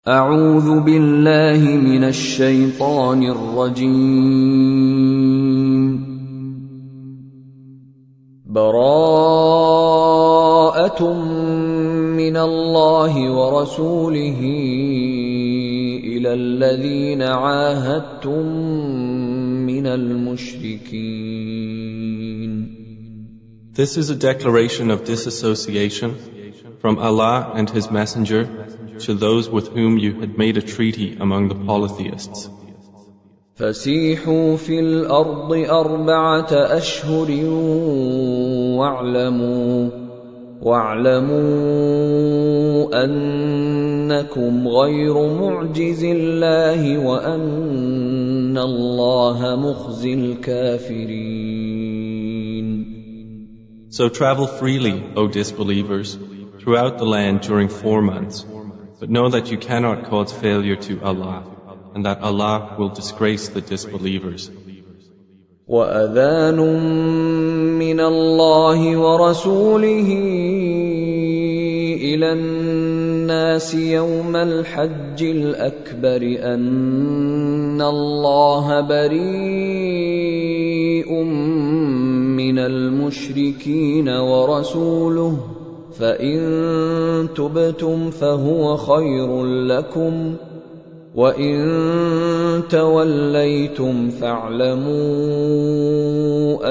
أعوذ بالله من الشيطان الرجيم. براءة من الله ورسوله إلى الذين عاهدتم من المشركين. This is a declaration of disassociation from Allah and His Messenger to those with whom you had made a treaty among the polytheists. فسيحوا في الأرض 4 أشهر واعلموا أنكم غير معجز الله وأن الله مخزي الكافرين. So travel freely, O disbelievers, throughout the land during 4 months, but know that you cannot cause failure to Allah, and that Allah will disgrace the disbelievers. وَأَذَانٌ مِّنَ اللَّهِ وَرَسُولِهِ إِلَى النَّاسِ يَوْمَ الْحَجِّ الْأَكْبَرِ أَنَّ اللَّهَ بَرِيءٌ مِّنَ الْمُشْرِكِينَ وَرَسُولُهُ فَإِن تُبْتُمْ فَهُوَ خَيْرٌ لَّكُمْ وَإِن تَوَلَّيْتُمْ فَاعْلَمُوا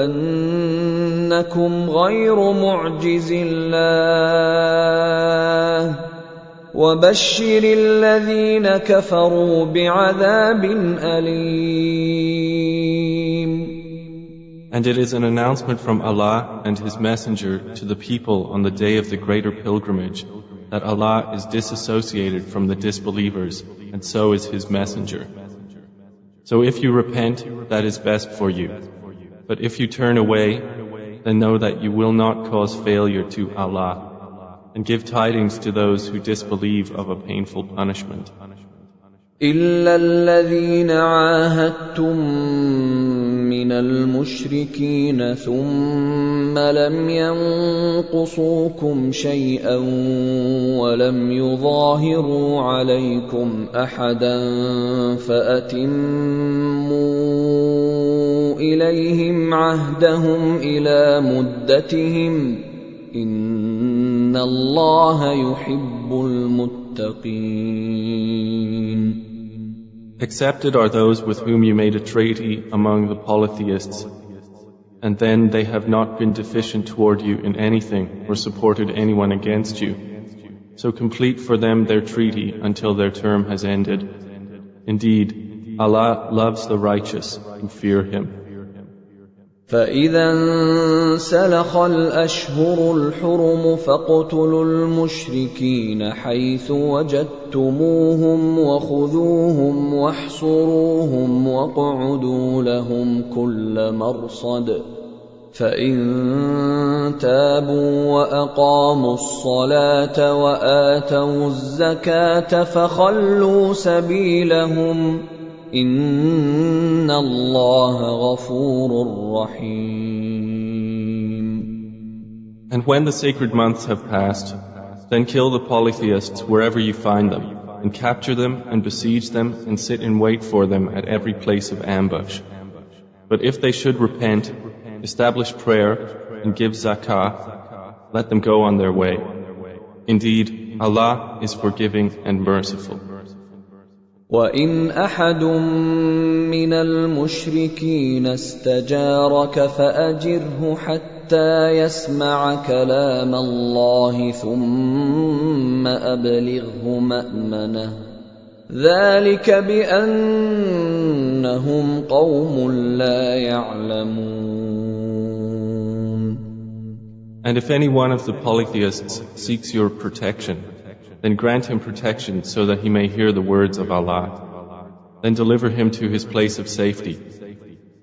أَنَّكُمْ غَيْرُ مُعْجِزِ اللَّهِ وَبَشِّرِ الَّذِينَ كَفَرُوا بِعَذَابٍ أَلِيمٍ. And it is an announcement from Allah and His Messenger to the people on the day of the greater pilgrimage that Allah is disassociated from the disbelievers, and so is His Messenger. So if you repent, that is best for you. But if you turn away, then know that you will not cause failure to Allah, and give tidings to those who disbelieve of a painful punishment. إِلَّا الَّذِينَ عَاهَدتُّم مِّنَ الْمُشْرِكِينَ ثُمَّ لَمْ يَنقُصُوكُمْ شَيْئًا وَلَمْ يُظَاهِرُوا عَلَيْكُمْ أَحَدًا فَأَتِمُّوا إِلَيْهِمْ عَهْدَهُمْ إِلَى مُدَّتِهِمْ إِنَّ اللَّهَ يُحِبُّ الْمُتَّقِينَ. Accepted are those with whom you made a treaty among the polytheists, and then they have not been deficient toward you in anything or supported anyone against you. So complete for them their treaty until their term has ended. Indeed, Allah loves the righteous who fear Him. فَإِذَا انسَلَخَ الْأَشْهُرُ الْحُرُمُ فَاقْتُلُوا الْمُشْرِكِينَ حَيْثُ وَجَدتُّمُوهُمْ وَخُذُوهُمْ وَاحْصُرُوهُمْ وَاقْعُدُوا لَهُمْ كُلَّ مَرْصَدٍ فَإِن تَابُوا وَأَقَامُوا الصَّلَاةَ وَآتَوُا الزَّكَاةَ فَخَلُّوا سَبِيلَهُمْ إِنَّ اللَّهَ غَفُورٌ رَّحِيمٌ. And when the sacred months have passed, then kill the polytheists wherever you find them, and capture them and besiege them and sit in wait for them at every place of ambush. But if they should repent, establish prayer, and give zakah, let them go on their way. Indeed, Allah is forgiving and merciful. وَإِنْ أَحَدٌ مِّنَ الْمُشْرِكِينَ اسْتَجَارَكَ فَأَجِرْهُ حَتَّى يَسْمَعَ كَلَامَ اللَّهِ ثُمَّ أَبْلِغْهُ مَأْمَنَهُ ذَلِكَ بِأَنَّهُمْ قَوْمٌ لَّا يَعْلَمُونَ. And if any one of the polytheists seeks your protection, then grant him protection so that he may hear the words of Allah. Then deliver him to his place of safety.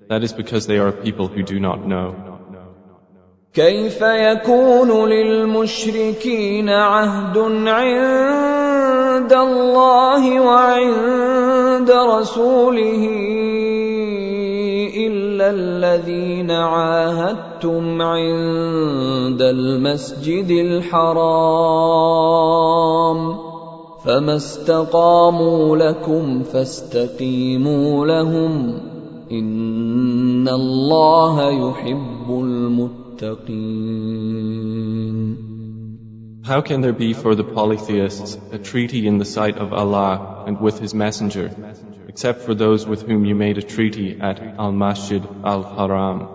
That is because they are people who do not know. كيف يكون للمشركين عهد عند الله وعند رسوله إلا الذين عاهدتم عند المسجد الحرام فما استقاموا لكم فاستقيموا لهم إن الله يحب المتقين. How can there be for the polytheists a treaty in the sight of Allah and with His Messenger, except for those with whom you made a treaty at Al-Masjid Al-Haram?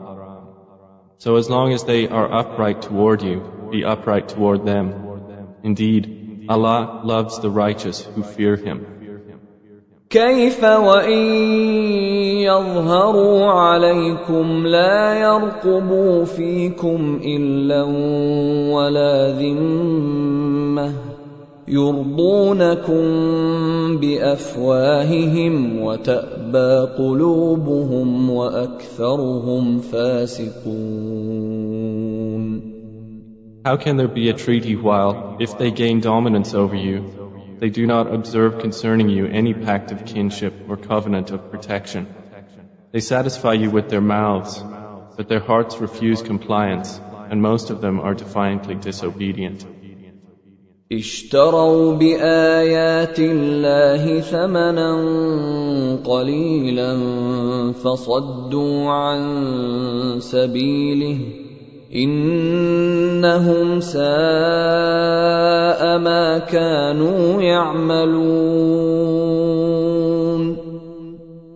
So as long as they are upright toward you, be upright toward them. Indeed, Allah loves the righteous who fear Him. كيف وإن يظهروا عليكم لا يرقبوا فيكم إلا ولا ذمة يرضونكم بأفواههم وتأبى قلوبهم وأكثرهم فاسقون. How can there be a treaty while, if they gain dominance over you, they do not observe concerning you any pact of kinship or covenant of protection? They satisfy you with their mouths, but their hearts refuse compliance, and most of them are defiantly disobedient. اشتروا بآيات الله ثمنا قليلا فصدوا عن سبيله إنهم ساء ما كانوا يعملون.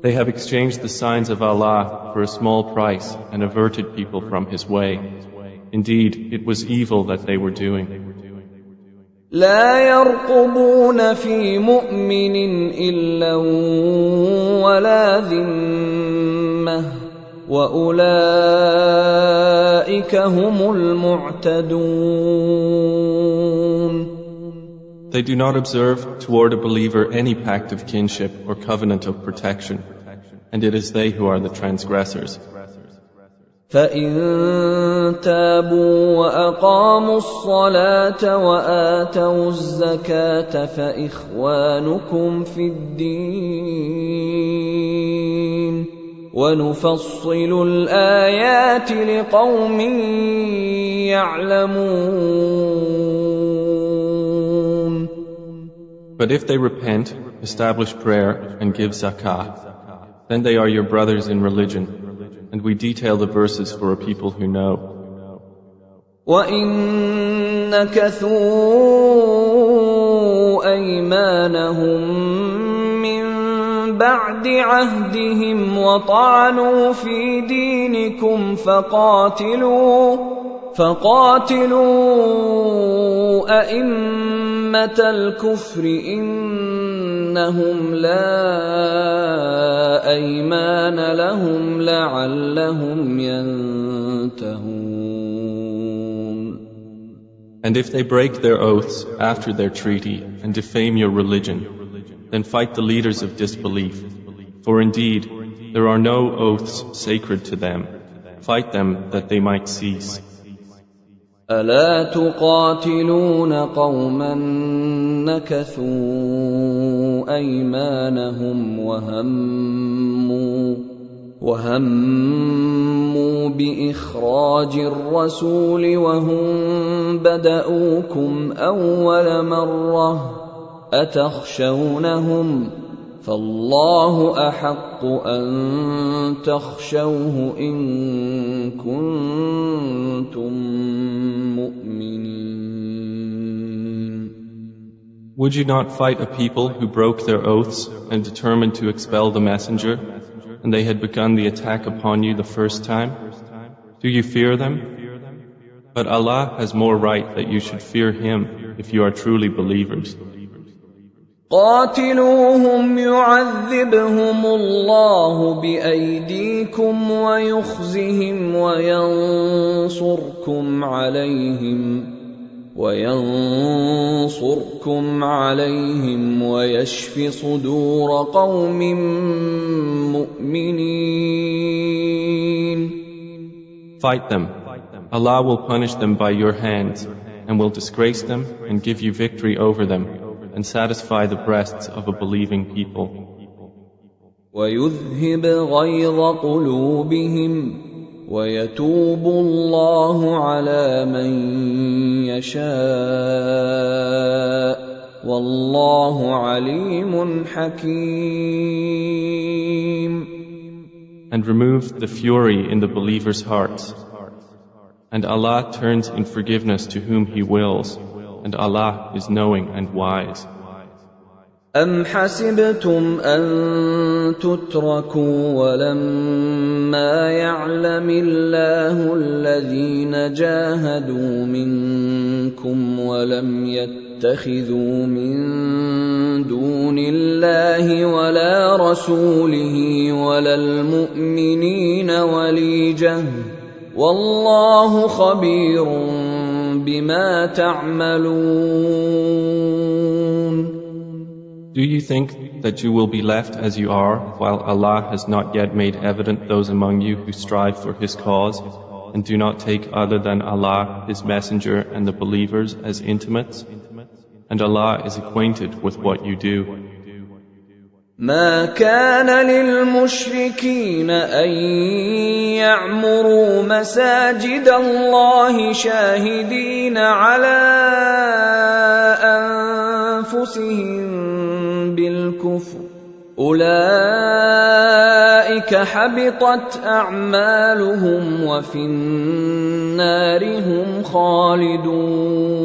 They have exchanged the signs of Allah for a small price and averted people from His way. Indeed, it was evil that they were doing. لا يرقبون في مؤمن إلا ولا ذمة وأولئك هم المعتدون. They do not observe toward a believer any pact of kinship or covenant of protection, and it is they who are the transgressors. فإن تابوا وأقاموا الصلاة وآتوا الزكاة فإخوانكم في الدين ونفصل الآيات لقوم يعلمون. But if they repent, establish prayer, and give zakah, then they are your brothers in religion, and we detail the verses for a people who know. وَإِن نَكَثُوا أَيْمَانَهُم مِّن بَعْدِ عَهْدِهِمْ وَطَعَنُوا فِي دِينِكُمْ فَقَاتِلُوا أَئِمَّةَ الْكُفْرِ إِنَّهُمْ لَا أَيْمَانَ لَهُمْ لَعَلَّهُمْ يَنْتَهُونَ. And if they break their oaths after their treaty and defame your religion, then fight the leaders of disbelief. For indeed, there are no oaths sacred to them. Fight them that they might cease. ألا تقاتلون قوما نكثوا أيمانهم وهموا بإخراج الرسول وهم بدؤوكم أول مرة أتخشونهم فالله أحق أن تخشوه إن كنتم مؤمنين. Would you not fight a people who broke their oaths and determined to expel the messenger, and they had begun the attack upon you the first time? Do you fear them? But Allah has more right that you should fear Him if you are truly believers. قاتلوهم يعذبهم الله بأيديكم ويخزهم وينصركم عليهم ويشف صدور قوم مؤمنين. Fight them. Allah will punish them by your hands and will disgrace them and give you victory over them and satisfy the breasts of a believing people. وَيُذْهِبْ غَيْظَ قُلُوبِهِمْ وَيَتُوبُ اللَّهُ عَلَى مَن يَشَاءُ والله عليم حكيم. And removed the fury in the believers' hearts. And Allah turns in forgiveness to whom He wills, and Allah is knowing and wise. أَمْ حَسِبْتُمْ أَن تُتْرَكُوا وَلَمَّا يَعْلَمِ اللَّهُ الَّذِينَ جَاهَدُوا مِنكُمْ وَلَمْ يَتَّخِذُوا مِن دُونِ اللَّهِ وَلَا رَسُولِهِ وَلَا الْمُؤْمِنِينَ وَلِيجَةً وَاللَّهُ خَبِيرٌ بِمَا تَعْمَلُونَ. Do you think that you will be left as you are, while Allah has not yet made evident those among you who strive for His cause, and do not take other than Allah, His Messenger, and the believers as intimates? And Allah is acquainted with what you do. ما كان للمشركين أن يعمروا مساجد الله شاهدين على أنفسهم بالكفر أولئك حبطت أعمالهم وفي النار هم خالدون.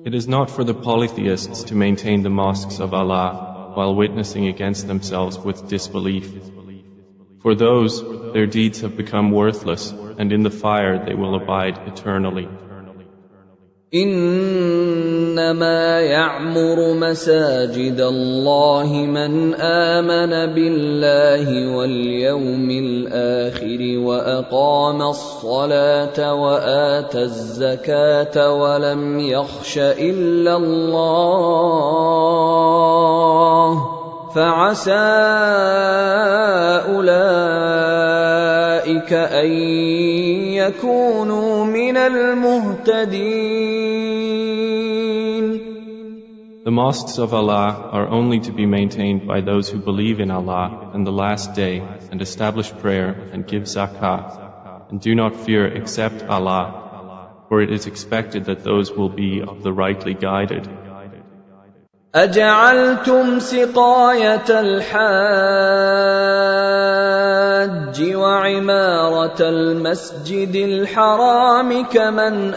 It is not for the polytheists to maintain the mosques of Allah while witnessing against themselves with disbelief. For those, their deeds have become worthless, and in the fire they will abide eternally. إنما يعمر مساجد الله من آمن بالله واليوم الآخر وأقام الصلاة وآتى الزكاة ولم يخش إلا الله فعسى أولئك أن يكونوا من المهتدين. The mosques of Allah are only to be maintained by those who believe in Allah and the last day and establish prayer and give zakah and do not fear except Allah, for it is expected that those will be of the rightly guided. أجعلتم سقاية الحاج وعمارة المسجد الحرام كمن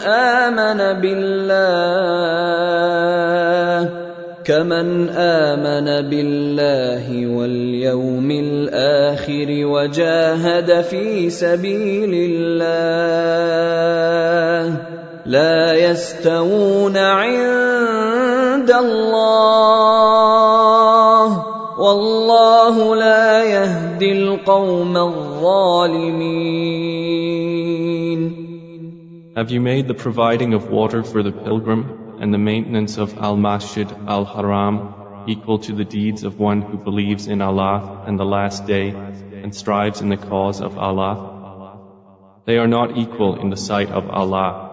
آمن بالله واليوم الآخر وجاهد في سبيل الله لا يستوون عند الله والله لا يهدي القوم الظالمين. Have you made the providing of water for the pilgrim and the maintenance of Al-Masjid Al-Haram equal to the deeds of one who believes in Allah and the last day and strives in the cause of Allah? They are not equal in the sight of Allah,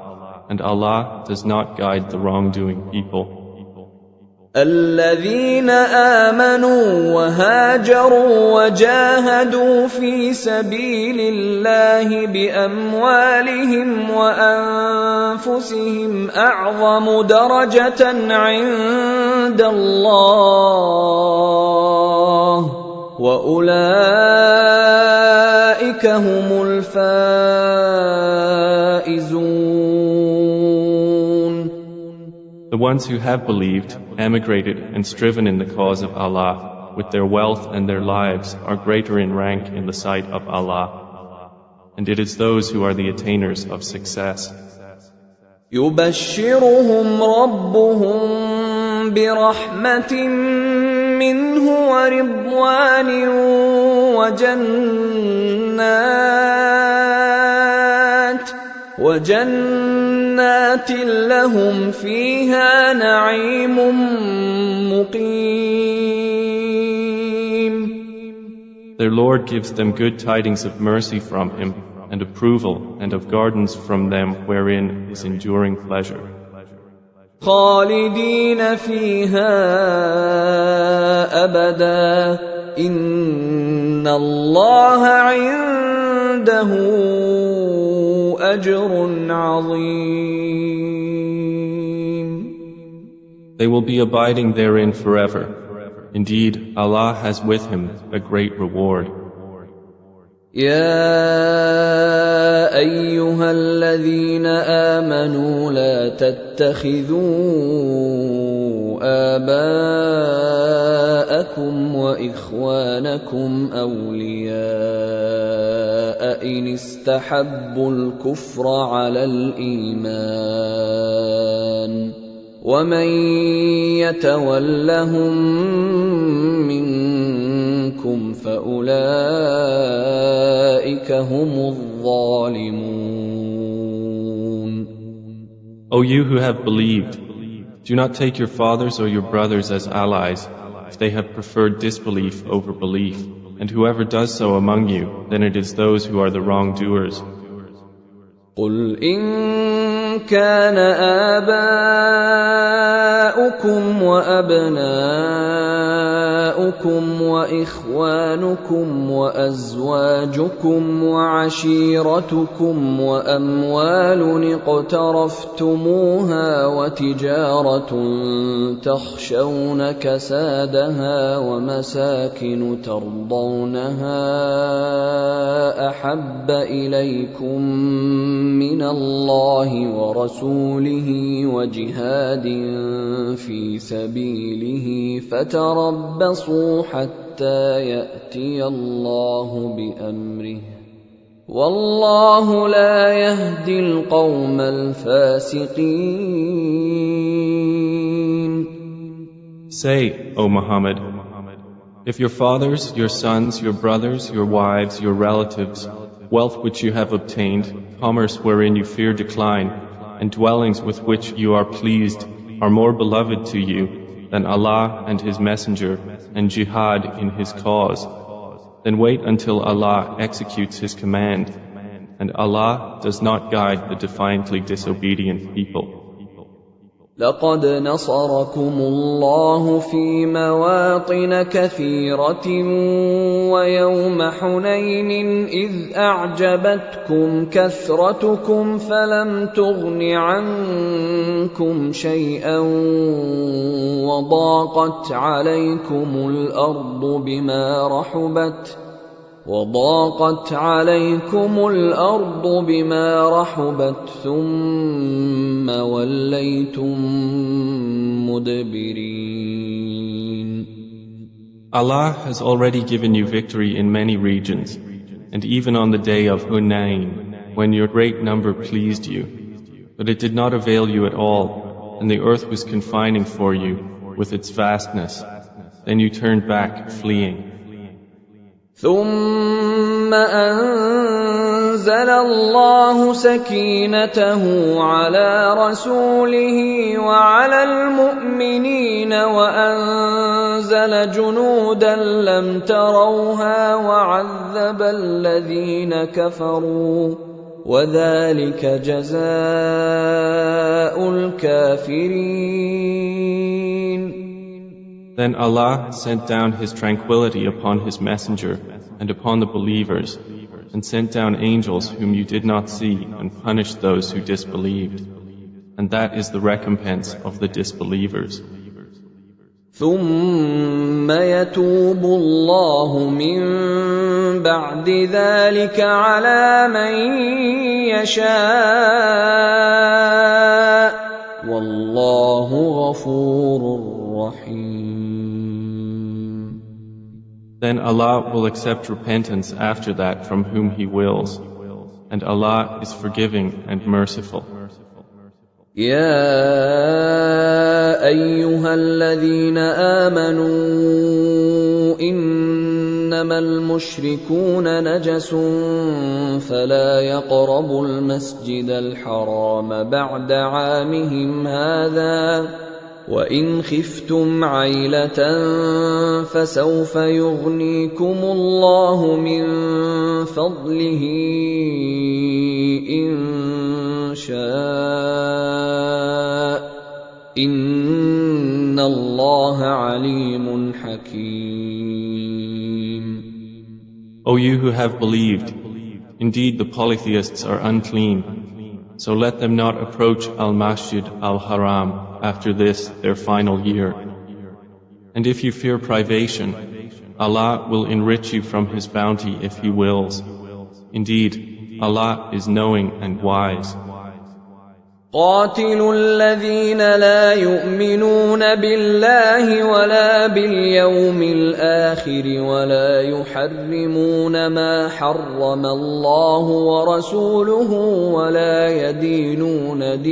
and Allah does not guide the wrongdoing people. الذين آمنوا وهاجروا وجاهدوا في سبيل الله بأموالهم وأنفسهم أعظم درجة عند الله وأولئك هم الفائزون. The ones who have believed, emigrated and striven in the cause of Allah with their wealth and their lives are greater in rank in the sight of Allah. And it is those who are the attainers of success. يبشرهم ربهم برحمة منه ورضوان وجنات لهم فيها نعيم مقيم. Their Lord gives them good tidings of mercy from Him and approval and of gardens from them wherein is enduring pleasure. خالدين فيها أبدا إن الله عنده أجر عظيم. They will be abiding therein forever. Indeed, Allah has with Him a great reward. يا أيها الذين آمنوا لا تتخذوا آباءكم وإخوانكم أولياء إن استحبوا الكفر على الإيمان ومن يتولهم منكم فأولئك هم الظالمون. O you who have believed, do not take your fathers or your brothers as allies if they have preferred disbelief over belief, and whoever does so among you, then it is those who are the wrongdoers. قل إن كان آباؤكم وأبناؤكم وإخوانكم وأزواجكم وعشيرتكم وأموال اقترفتموها وتجارة تخشون كسادها ومساكن ترضونها أحب إليكم من الله ورسوله وجهاد في سبيله فتربصوا حتى يأتي الله بأمره والله لا يهدي القوم الفاسقين. Say, O Muhammad, if your fathers, your sons, your brothers, your wives, your relatives, wealth which you have obtained, commerce wherein you fear decline, and dwellings with which you are pleased are more beloved to you than Allah and His Messenger and jihad in His cause, then wait until Allah executes His command, and Allah does not guide the defiantly disobedient people. لقد نصركم الله في مواطن كثيرة ويوم حنين إذ أعجبتكم كثرتكم فلم تغن عنكم شيئا وضاقت عليكم الأرض بما رحبت ثم وليتم مدبرين. Allah has already given you victory in many regions, and even on the day of Hunayn, when your great number pleased you. But it did not avail you at all, and the earth was confining for you with its vastness. Then you turned back, fleeing. ثم أنزل الله سكينته على رسوله وعلى المؤمنين وأنزل جنودا لم تروها وعذب الذين كفروا وذلك جزاء الكافرين. Then Allah sent down His tranquility upon His messenger and upon the believers, and sent down angels whom you did not see, and punished those who disbelieved. And that is the recompense of the disbelievers. ثم يتوب الله من بعد ذلك على من يشاء والله غفور رحيم. Then Allah will accept repentance after that from whom He wills, and Allah is forgiving and merciful. يا أيها الذين آمنوا إنما المشركون نجس فلا يقربوا المسجد الحرام بعد عامهم هذا وإن خفتم عيلة فسوف يغنيكم الله من فضله إن شاء إن الله عليم حكيم. O you who have believed, indeed the polytheists are unclean, so let them not approach al-Masjid al-Haram after this their final year. And if you fear privation, Allah will enrich you from His bounty if He wills. Indeed, Allah is knowing and wise. قاتلوا الذين لا يؤمنون بالله ولا باليوم الآخر ولا يحرمون ما حرم الله ورسوله ولا يدينون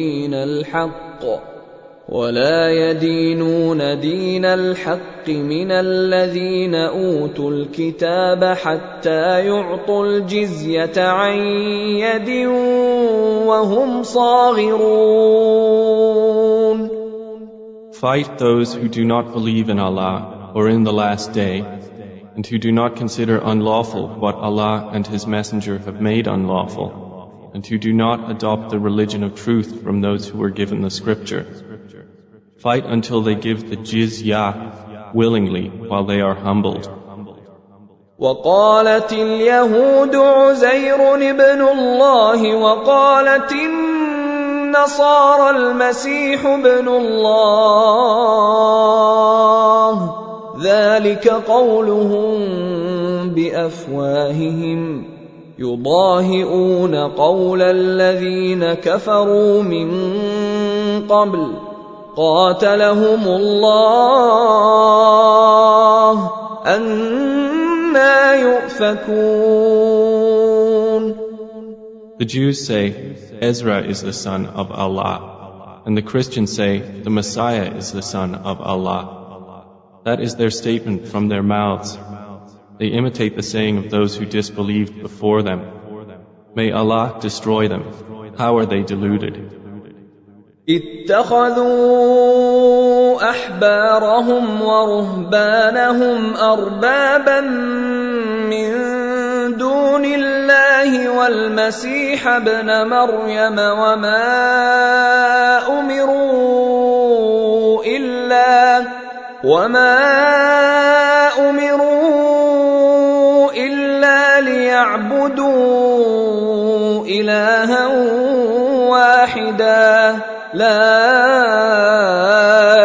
دين الحق من الذين أوتوا الكتاب حتى يعطوا الجزية عن يد وهم صاغرون. Fight those who do not believe in Allah or in the last day, and who do not consider unlawful what Allah and His Messenger have made unlawful, and who do not adopt the religion of truth from those who were given the scripture. Fight until they give the jizyah willingly while they are humbled. وقالت اليهود عزير ابن الله وقالت النصارى المسيح ابن الله ذلك قولهم بأفواههم يضاهئون قول الذين كفروا من قبل قاتلهم الله أنى يؤفكون. The Jews say, Ezra is the son of Allah, and the Christians say, the Messiah is the son of Allah. That is their statement from their mouths. They imitate the saying of those who disbelieved before them. May Allah destroy them. How are they deluded? اتخذوا أحبارهم ورهبانهم أربابا من دون الله والمسيح ابن مريم وما أمروا إلا ليعبدوا إلها واحدا لا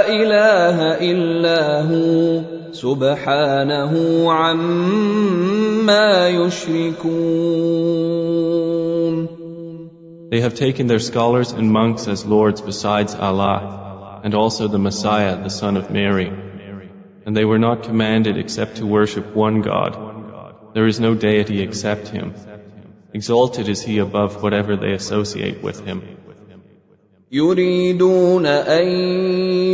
إله إلا هو سبحانه عما يشركون. They have taken their scholars and monks as lords besides Allah, and also the Messiah, the son of Mary. And they were not commanded except to worship one God. There is no deity except Him. Exalted is He above whatever they associate with Him. يريدون أن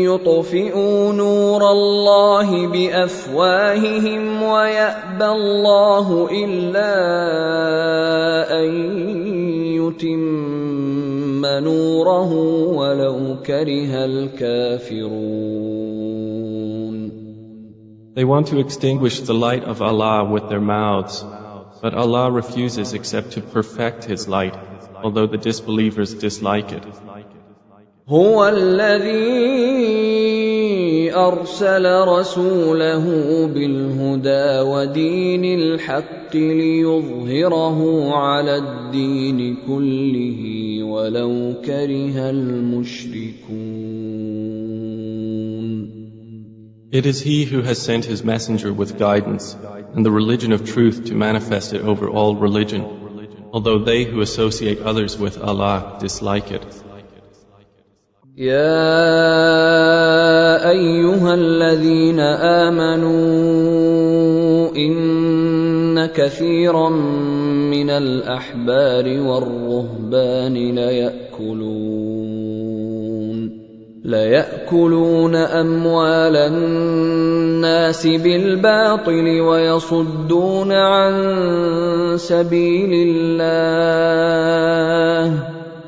يطفئوا نور الله بأفواههم ويأبى الله إلا أن يتم نوره ولو كره الكافرون. They want to extinguish the light of Allah with their mouths, but Allah refuses except to perfect His light, although the disbelievers dislike it. هو الذي أرسل رسوله بالهدى ودين الحق ليظهره على الدين كله ولو كره المشركون. It is He who has sent His messenger with guidance and the religion of truth to manifest it over all religion, although they who associate others with Allah dislike it. يا أيها الذين آمنوا إن كثيرا من الأحبار والرهبان ليأكلون أموال الناس بالباطل ويصدون عن سبيل الله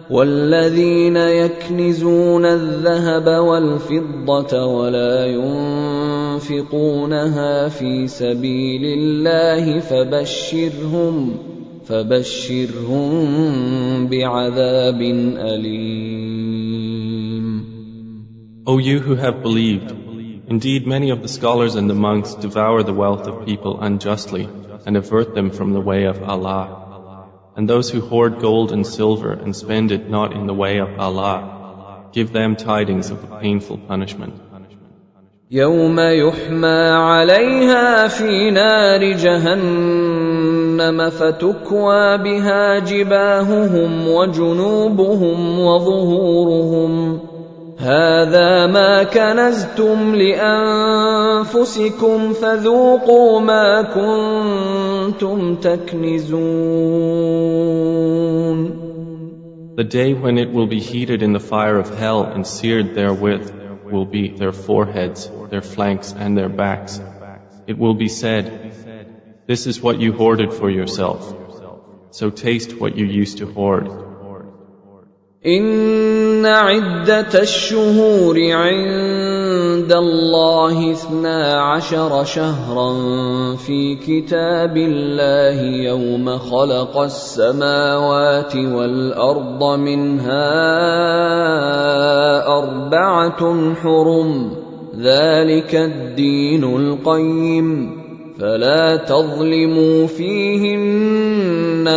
والذين يكنزون الذهب والفضة ولا ينفقونها في سبيل الله فبشرهم بعذاب أليم. O you who have believed, indeed many of the scholars and the monks devour the wealth of people unjustly and avert them from the way of Allah. And those who hoard gold and silver and spend it not in the way of Allah, give them tidings of a painful punishment. يوم يحمى عليها في نار جهنم فتكوى بها جباههم وجنوبهم وظهورهم هذا ما كنزتم لأنفسكم فذوقوا ما كنتم تكنزون. The day when it will be heated in the fire of hell and seared therewith will be their foreheads, their flanks, and their backs. It will be said, "This is what you hoarded for yourself. So taste what you used to hoard." إن عدة الشهور عند الله 12 شهرا في كتاب الله يوم خلق السماوات والأرض منها 4 حرم ذلك الدين القيم فلا تظلموا فيهن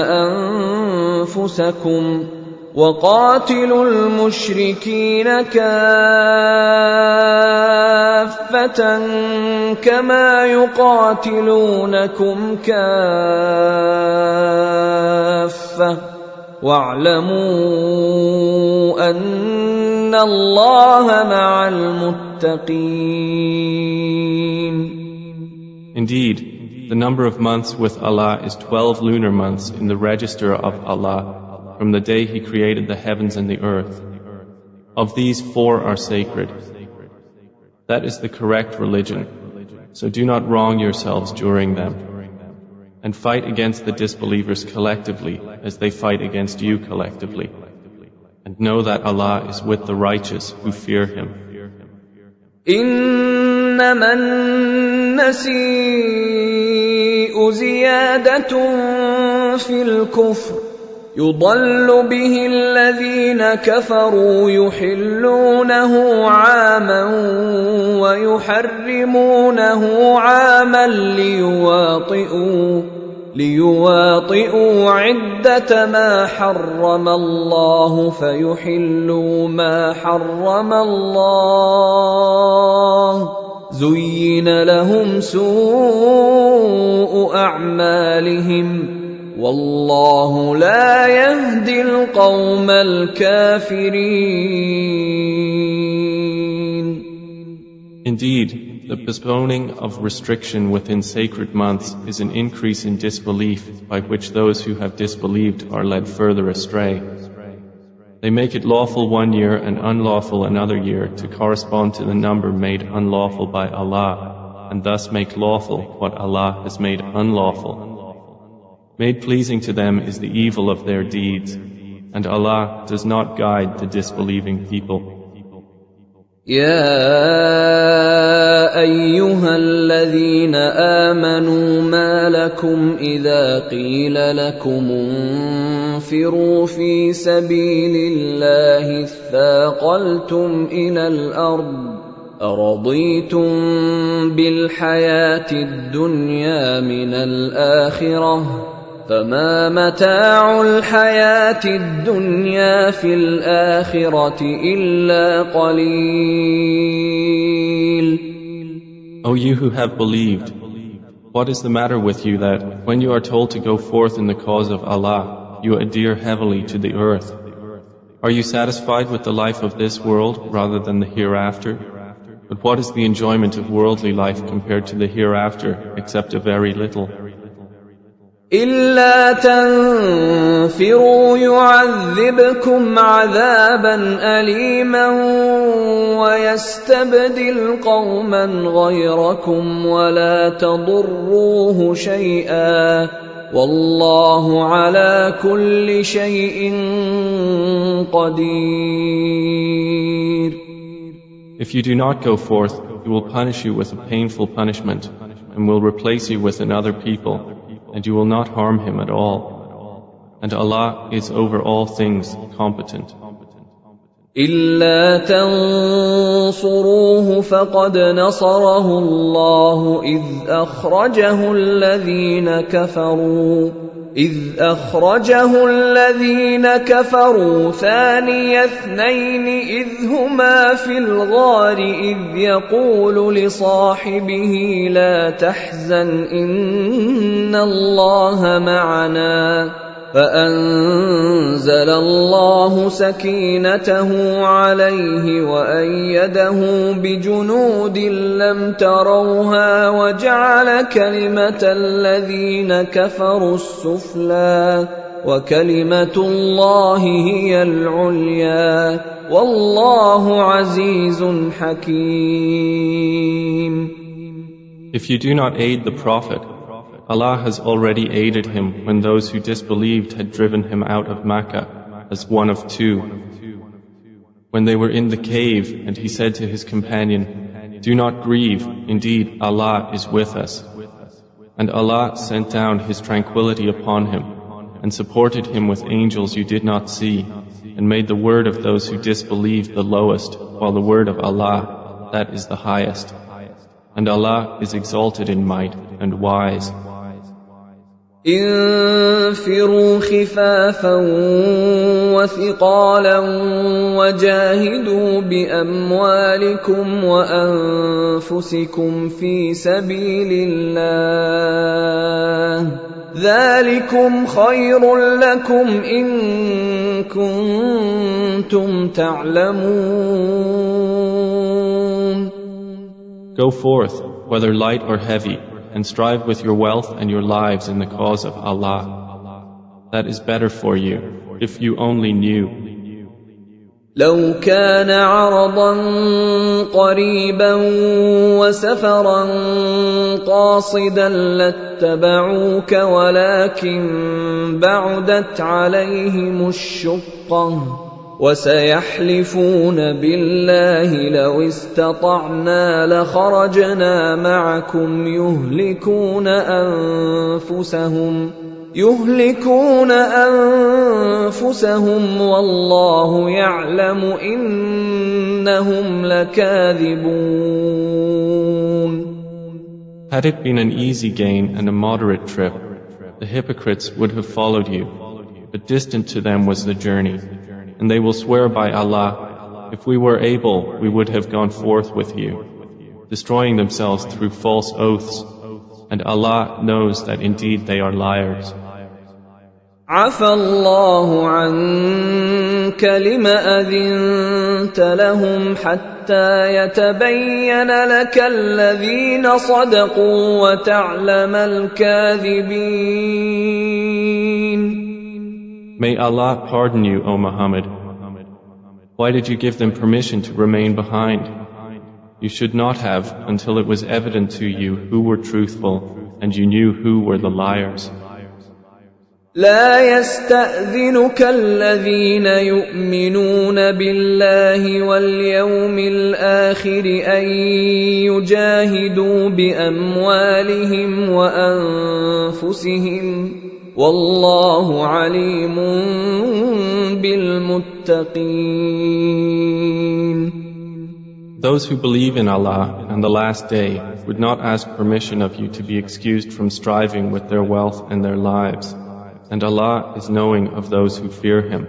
أنفسكم وقاتلوا المشركين كافة كما يقاتلونكم كافة واعلموا أن الله مع المتقين. Indeed, the number of months with Allah is 12 lunar months in the register of Allah from the day He created the heavens and the earth. Of these 4 are sacred. That is the correct religion. So do not wrong yourselves during them. And fight against the disbelievers collectively as they fight against you collectively. And know that Allah is with the righteous who fear Him. إنما النسيء زيادة في الكفر يضل به الذين كفروا يحلونه عاما ويحرمونه عاما ليواطئوا عدة ما حرم الله فيحلوا ما حرم الله زين لهم سوء أعمالهم والله لا يهدي القوم الكافرين. Indeed, the postponing of restriction within sacred months is an increase in disbelief by which those who have disbelieved are led further astray. They make it lawful one year and unlawful another year to correspond to the number made unlawful by Allah, and thus make lawful what Allah has made unlawful. Made pleasing to them is the evil of their deeds, and Allah does not guide the disbelieving people. يا أيها الذين آمنوا ما لكم إذا قيل لكم انفروا في سبيل الله اثاقلتم إلى الأرض أرضيتم بالحياة الدنيا من الآخرة فما متاع الحياة الدنيا في الآخرة إلا قليل. O you who have believed, what is the matter with you that, when you are told to go forth in the cause of Allah, you adhere heavily to the earth? Are you satisfied with the life of this world rather than the hereafter? But what is the enjoyment of worldly life compared to the hereafter, except a very little? إلا تنفروا يعذبكم عذابا أليما ويستبدل قوما غيركم ولا تضروه شيئا والله على كل شيء قدير. If you do not go forth, He will punish you with a painful punishment and will replace you with another people, and you will not harm him at all. And Allah is over all things competent. إلا تنصروه فقد نصره الله إذ أخرجه الذين كفروا إذ أخرجه الذين كفروا ثاني اثنين إذ هما في الغار إذ يقول لصاحبه لا تحزن إن الله معنا فأنزل الله سكينته عليه وأيده بجنود لم تروها وجعل كلمة الذين كفروا السفلى وكلمة الله هي العليا والله عزيز حكيم. If you do not aid the Prophet, Allah has already aided him when those who disbelieved had driven him out of Makkah as one of two. When they were in the cave and he said to his companion, "Do not grieve, indeed Allah is with us." And Allah sent down His tranquility upon him and supported him with angels you did not see and made the word of those who disbelieved the lowest while the word of Allah, that is the highest. And Allah is exalted in might and wise. انفروا خفافا وثقالا وجاهدوا بأموالكم وأنفسكم في سبيل الله ذلكم خير لكم إن كنتم تعلمون. Go forth, whether light or heavy, and strive with your wealth and your lives in the cause of Allah. That is better for you, if you only knew. لو كان عرضا قريبا وسفرا قاصدا لاتبعوك ولكن بعدت عليهم الشقة وسيحلفون بالله لو استطعنا لخرجنا معكم يهلكون أنفسهم والله يعلم إنهم لكاذبون. Had it been an easy gain and a moderate trip, the hypocrites would have followed you, but distant to them was the journey. And they will swear by Allah, if we were able, we would have gone forth with you, destroying themselves through false oaths, and Allah knows that indeed they are liars. عفى الله عنك لما أذنت لهم حتى يتبين لك الذين صدقوا وتعلم الكاذبين. May Allah pardon you, O Muhammad. Why did you give them permission to remain behind? You should not have until it was evident to you who were truthful and you knew who were the liars. لا يستأذنك الذين يؤمنون بالله واليوم الآخر أن يجاهدوا بأموالهم وأنفسهم والله عليم بالمتقين. Those who believe in Allah and the last day would not ask permission of you to be excused from striving with their wealth and their lives, and Allah is knowing of those who fear Him.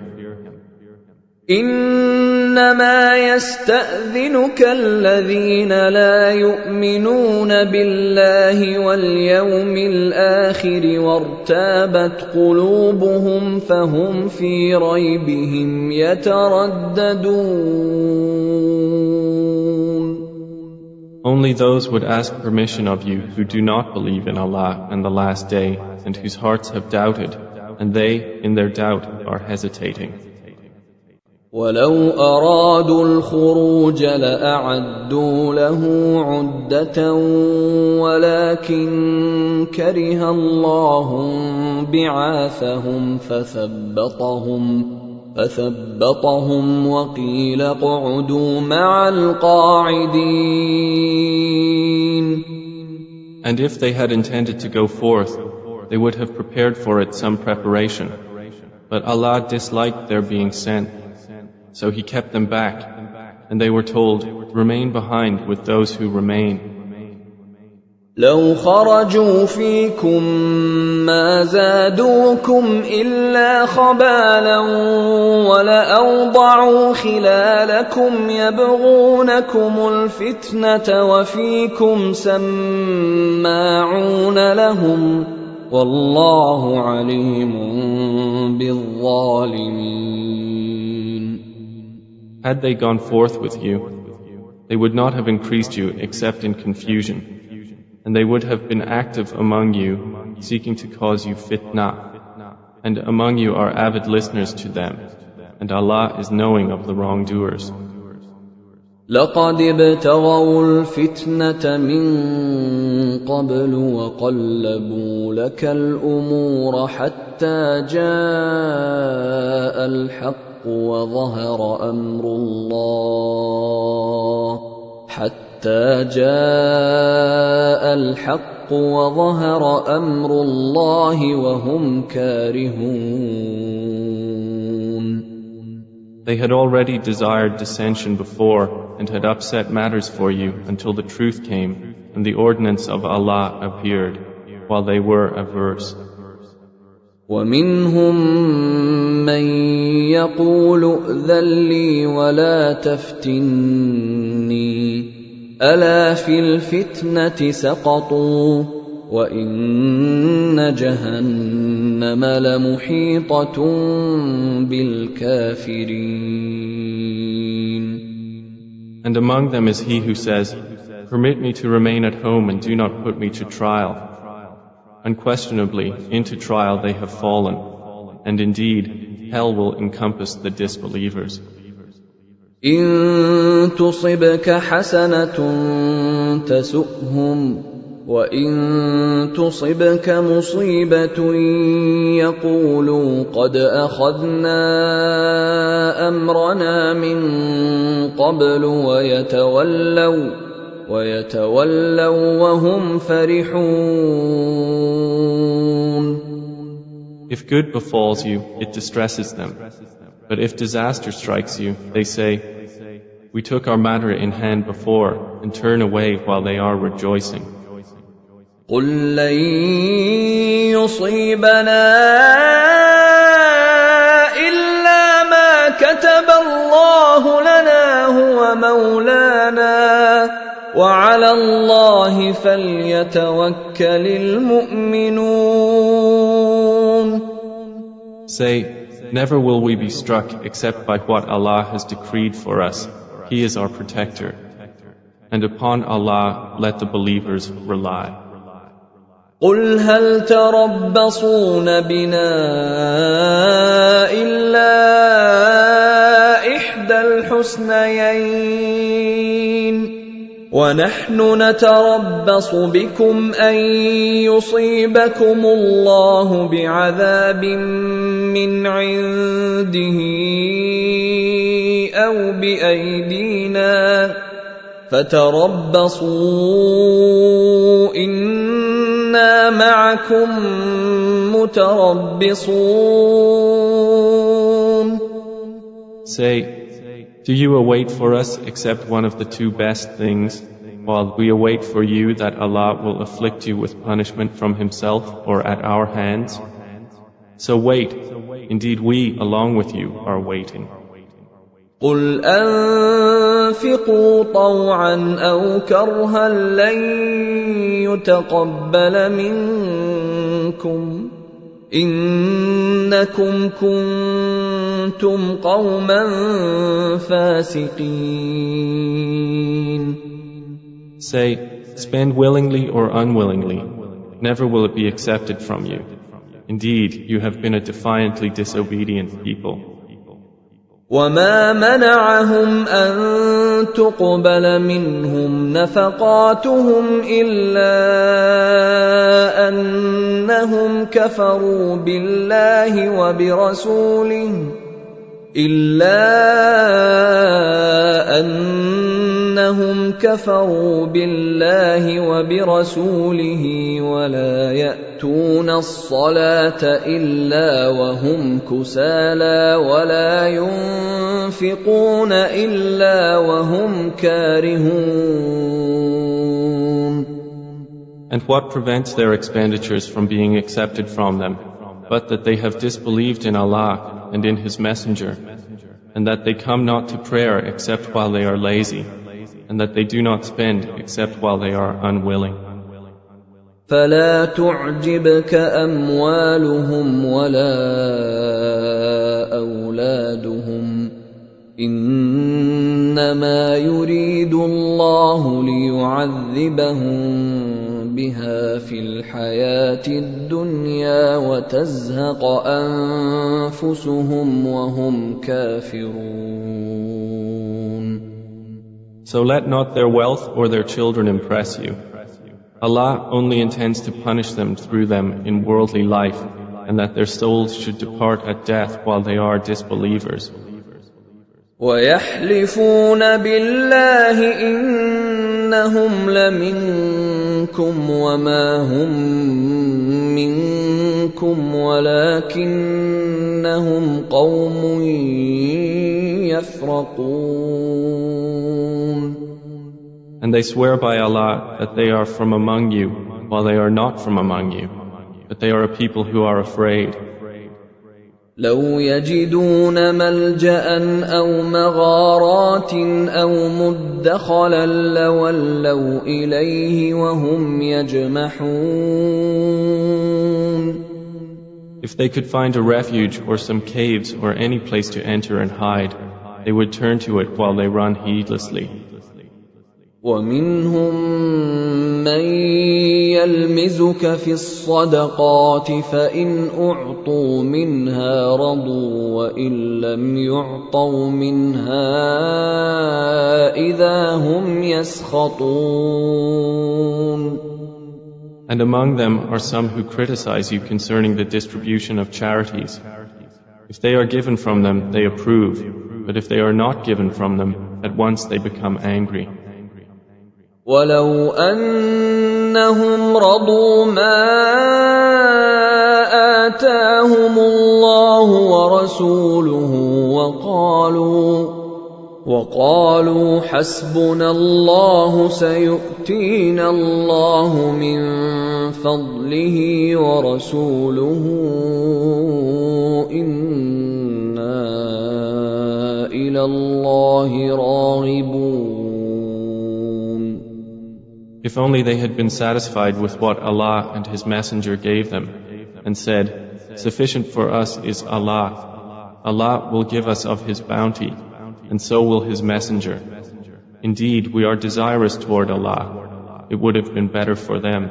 إنما يستأذنك الذين لا يؤمنون بالله واليوم الآخر وارتابت قلوبهم فهم في ريبهم يترددون. Only those would ask permission of you who do not believe in Allah and the last day and whose hearts have doubted, and they, in their doubt, are hesitating. ولو أرادوا الخروج لأعدوا له عدة ولكن كره الله بعاثهم فثبطهم وقيل اقعدوا مع القاعدين. And if they had intended to go forth, they would have prepared for it some preparation. But Allah disliked their being sent. So He kept them back, and they were told, remain behind with those who remain. لو خرجوا فيكم ما زادوكم إلا خبالا ولأوضعوا خلالكم يبغونكم الفتنة وفيكم سماعون لهم والله عليم بالظالمين. Had they gone forth with you, they would not have increased you except in confusion, and they would have been active among you, seeking to cause you fitna, and among you are avid listeners to them, and Allah is knowing of the wrongdoers. لقد ابتغوا الفتنة من قبل وقلبوا لك الأمور حتى جاء الحق وظهر أمر الله وهم كارهون. They had already desired dissension before and had upset matters for you until the truth came and the ordinance of Allah appeared while they were averse. ومنهم من يقول ائذن لي ولا تفتني ألا في الفتنة سقطوا وإن جهنم لمحيطة بالكافرين. And among them is he who says, "Permit me to remain at home and do not put me to trial." Unquestionably, into trial they have fallen, and indeed, hell will encompass the disbelievers. إن تصبك حسنة تسؤهم وإن تصبك مصيبة يقولوا قد أخذنا أمرنا من قبل ويتولوا وهم فرحون. If good befalls you, it distresses them. But if disaster strikes you, they say, "We took our matter in hand before," and turn away while they are rejoicing. قل لن يصيبنا إلا ما كتب الله لنا هو مولانا وعلى الله فليتوكل المؤمنون. Say, never will we be struck except by what Allah has decreed for us. He is our protector. And upon Allah let the believers rely. قل هل تربصون بنا إلا إحدى الحسنيين ونحن نتربص بكم أن يصيبكم الله بعذاب من عنده أو بأيدينا فتربصوا إنا معكم متربصون. Say, do you await for us except one of the two best things, while we await for you that Allah will afflict you with punishment from Himself or at our hands? So wait, indeed we along with you are waiting. قل أنفقوا طوعا أو كرها لن يتقبل منكم إنكم كنتم قوما فاسقين. Say, spend willingly or unwillingly, never will it be accepted from you. Indeed, you have been a defiantly disobedient people. وما منعهم أن تقبل منهم نفقاتهم إلا أنهم كفروا بالله وبرسوله ولا يأتون الصلاة إلا وهم كسالى ولا ينفقون إلا وهم كارهون. And what prevents their expenditures from being accepted from them, but that they have disbelieved in Allah and in His Messenger, and that they come not to prayer except while they are lazy, and that they do not spend except while they are unwilling. فلا تعجبك أموالهم ولا أولادهم إنما يريد الله ليعذبهم بها في الحياة الدنيا وتزهق أنفسهم وهم كافرون. So let not their wealth or their children impress you. Allah only intends to punish them through them in worldly life, and that their souls should depart at death while they are disbelievers. وَيَحْلِفُونَ بِاللَّهِ إِنَّهُمْ لَمِنكُمْ وَمَا هُمْ مِنكُمْ وَلَكِنَّهُمْ قَوْمٌ يَفْرَقُونَ. And they swear by Allah that they are from among you, while they are not from among you, but they are a people who are afraid. لو يجدون ملجأ أو مغارات أو مدخلا لولوا إليه وهم يجمحون. If they could find a refuge or some caves or any place to enter and hide, they would turn to it while they run heedlessly. ومنهم من يلمزك في الصدقات فإن أعطوا منها رضوا وإن لم يعطوا منها إذا هم يسخطون. And among them are some who criticize you concerning the distribution of charities. If they are given from them, they approve, but if they are not given from them, at once they become angry. ولو أنهم رضوا ما آتاهم الله ورسوله وقالوا حسبنا الله سيؤتينا الله من فضله ورسوله إنا إلى الله راغبون. If only they had been satisfied with what Allah and His Messenger gave them, and said, "Sufficient for us is Allah. Allah will give us of His bounty, and so will His Messenger. Indeed, we are desirous toward Allah. It would have been better for them."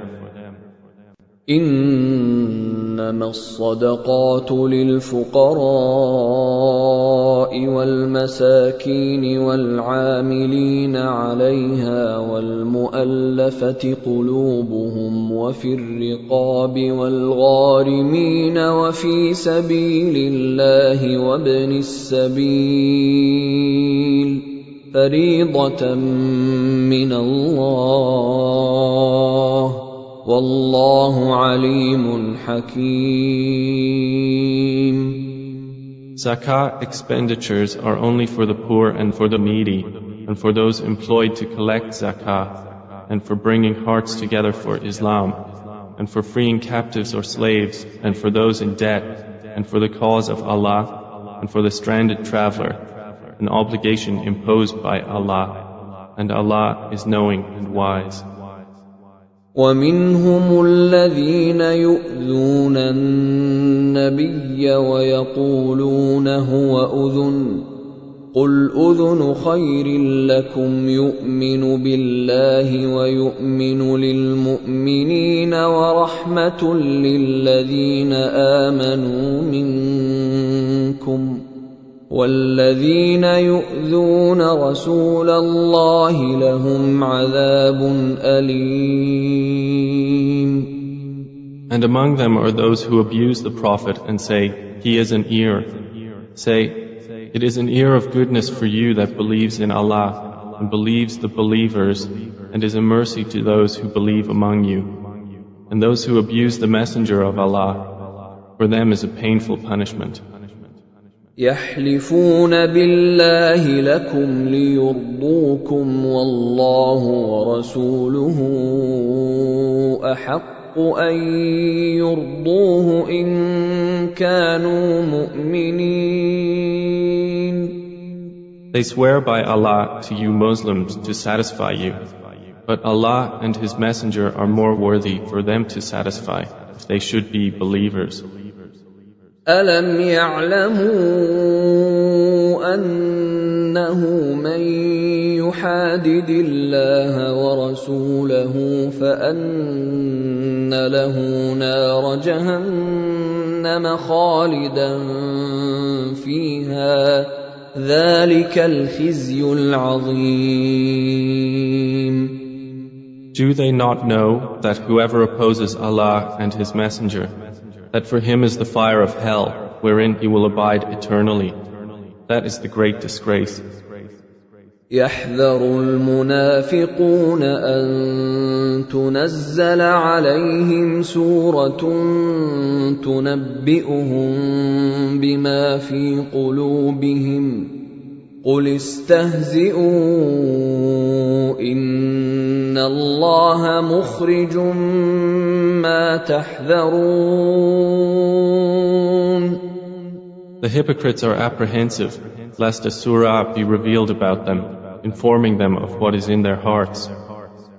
إنما الصدقات للفقراء والمساكين والعاملين عليها والمؤلفة قلوبهم وفي الرقاب والغارمين وفي سبيل الله وابن السبيل فريضة من الله والله عليم حكيم. Zakah expenditures are only for the poor and for the needy, and for those employed to collect zakah, and for bringing hearts together for Islam, and for freeing captives or slaves, and for those in debt, and for the cause of Allah, and for the stranded traveler, an obligation imposed by Allah, and Allah is knowing and wise. ومنهم الذين يؤذون النبي ويقولون هو أذن قل أذن خير لكم يؤمن بالله ويؤمن للمؤمنين ورحمة للذين آمنوا منكم والذين يؤذون رسول الله لهم عذاب أليم. And among them are those who abuse the Prophet and say, "He is an ear." Say, "It is an ear of goodness for you that believes in Allah and believes the believers, and is a mercy to those who believe among you. And those who abuse the Messenger of Allah, for them is a painful punishment." يحلفون بالله لكم ليرضوكم والله ورسوله أحق أن يرضوه إن كانوا مؤمنين. They swear by Allah to you Muslims to satisfy you, but Allah and His Messenger are more worthy for them to satisfy if they should be believers. أَلَمْ يَعْلَمُوا أَنَّهُ مَن يُحَادِدِ اللَّهَ وَرَسُولَهُ فَأَنَّ لَهُ نَارَ جَهَنَّمَ خَالِدًا فِيهَا ذَلِكَ الْخِزْيُ الْعَظِيمُ. Do they not know that whoever opposes Allah and His Messenger, that for him is the fire of hell, wherein he will abide eternally? That is the great disgrace. يحذر المنافقون أن تنزل عليهم سورة تنبئهم بما في قلوبهم قل استهزئوا إن الله مخرج ما تحذرون. The hypocrites are apprehensive lest a surah be revealed about them, informing them of what is in their hearts.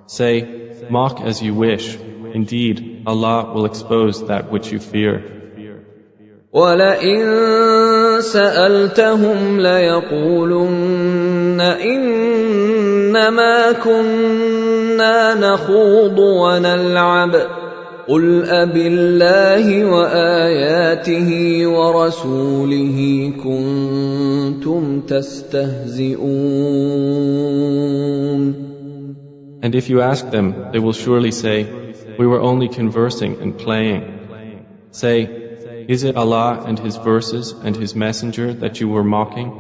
Say, mock as you wish. Indeed, Allah will expose that which you fear. وَلَئِن سَأَلْتَهُمْ لَيَقُولُنَّ إِنَّمَا كُنَّا نَخُوضُ وَنَلْعَبُ قُلْ أَبِاللَّهِ وَآيَاتِهِ وَرَسُولِهِ كُنتُمْ تَسْتَهْزِئُونَ. And if you ask them, they will surely say, we were only conversing and playing. Say, is it Allah and His verses and His Messenger that you were mocking?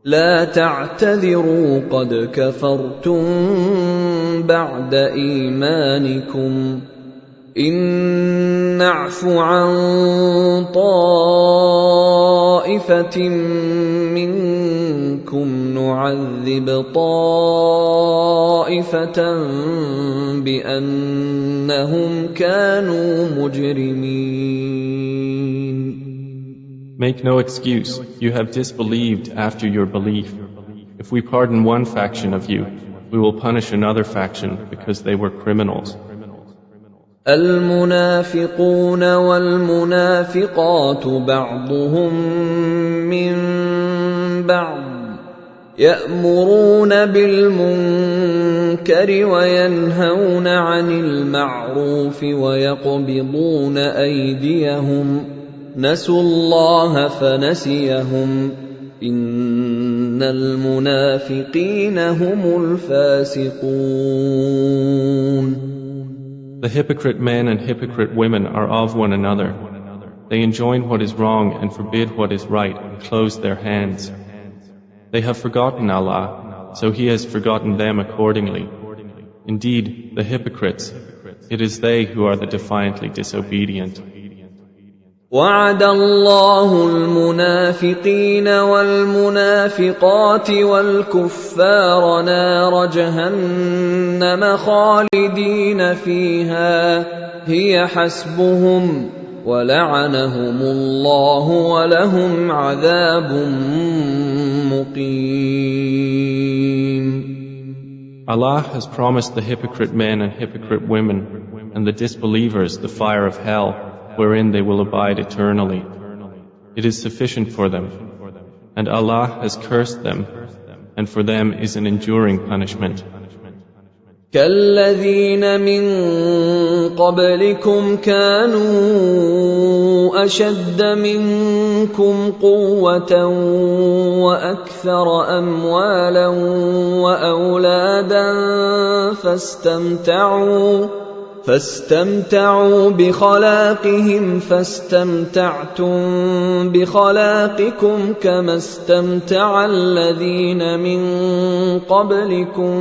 لا تعتذروا قد كفرتم بعد إيمانكم إن نعف عن طائفة منكم نعذب طائفة بأنهم كانوا مجرمين. Make no excuse, you have disbelieved after your belief. If we pardon one faction of you, we will punish another faction because they were criminals. المنافقون والمنافقات بعضهم من بعض يأمرون بالمنكر وينهون عن المعروف ويقبضون أيديهم نسوا الله فنسيهم إن المنافقين هم الفاسقون. The hypocrite men and hypocrite women are of one another. They enjoin what is wrong and forbid what is right and close their hands. They have forgotten Allah, so He has forgotten them accordingly. Indeed, the hypocrites, it is they who are the defiantly disobedient. وعد الله المنافقين والمنافقات والكفار نار جهنم خالدين فيها هي حسبهم ولعنهم الله ولهم عذاب مقيم. Allah has promised the hypocrite men and hypocrite women and the disbelievers the fire of hell, wherein they will abide eternally. It is sufficient for them, and Allah has cursed them, and for them is an enduring punishment. كالذين من قبلكم كانوا أشد منكم قوة وأكثر أموالا وأولادا فاستمتعوا بخلاقهم فاستمتعتم بخلاقكم كما استمتع الذين من قبلكم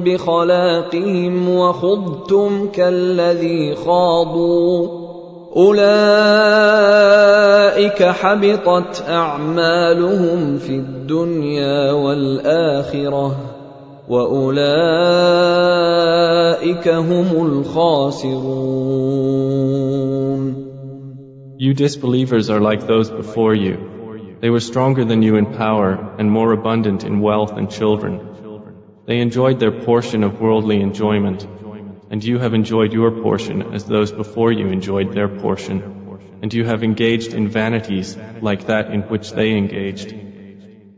بخلاقهم وخضتم كالذي خاضوا أولئك حبطت أعمالهم في الدنيا والآخرة وأولئك هم الخاسرون. You disbelievers are like those before you. They were stronger than you in power and more abundant in wealth and children. They enjoyed their portion of worldly enjoyment, and you have enjoyed your portion as those before you enjoyed their portion, and you have engaged in vanities like that in which they engaged.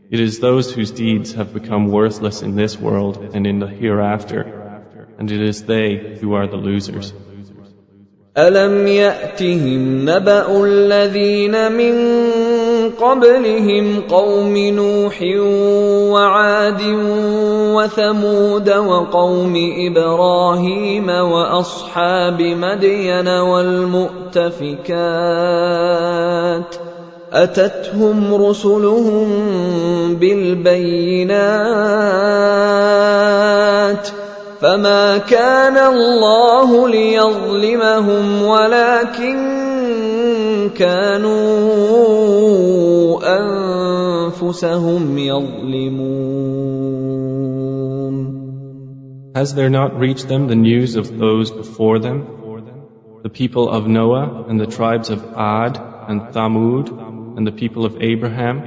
It is those whose deeds have become worthless in this world and in the hereafter, and it is they who are the losers. أَلَمْ يَأْتِهِمْ نَبَأُ الَّذِينَ مِنْ قَبْلِهِمْ قَوْمِ نُوحٍ وَعَادٍ وَثَمُودَ وَقَوْمِ إِبْرَاهِيمَ وَأَصْحَابِ مَدْيَنَ وَالْمُؤْتَفِكَاتِ أَتَتْهُمْ رُسُلُهُم بِالْبَيِّنَاتِ فما كان الله ليظلمهم ولكن كانوا أنفسهم يظلمون. Has there not reached them the news of those before them, the people of Noah and the tribes of Ad and Thamud and the people of Abraham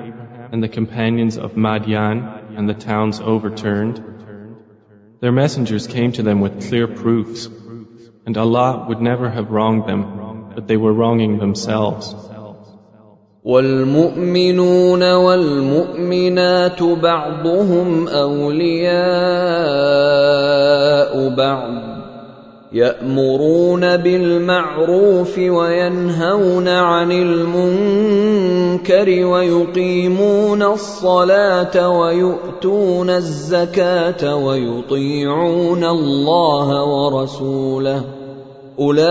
and the companions of Madian and the towns overturned? Their messengers came to them with clear proofs, and Allah would never have wronged them, but they were wronging themselves. وَالْمُؤْمِنُونَ وَالْمُؤْمِنَاتُ بَعْضُهُمْ أَوْلِيَاءُ بَعْضٍ يَأْمُرُونَ بِالْمَعْرُوفِ وَيَنْهَوْنَ عَنِ الْمُنكَرِ وَيُقِيمُونَ الصَّلَاةَ وَيُؤْتُونَ الزَّكَاةَ وَيُطِيعُونَ اللَّهَ وَرَسُولَهُ أُولَئِكَ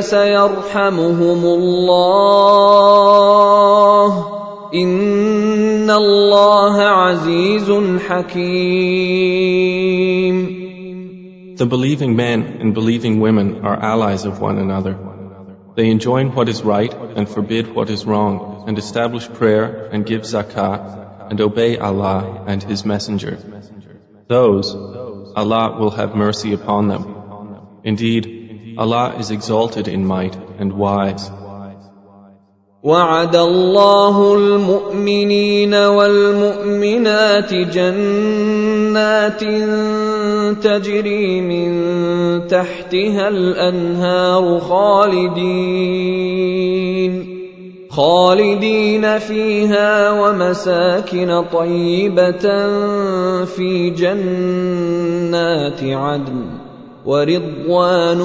سَيَرْحَمُهُمُ اللَّهُ إِنَّ اللَّهَ عَزِيزٌ حَكِيمٌ. The believing men and believing women are allies of one another. They enjoin what is right and forbid what is wrong, and establish prayer and give zakah, and obey Allah and His Messenger. Those, Allah will have mercy upon them. Indeed, Allah is exalted in might and wise. وعد الله المؤمنين والمؤمنات جنات تجري من تحتها الأنهار خالدين فيها ومساكن طيبة في جنات عدن ورضوان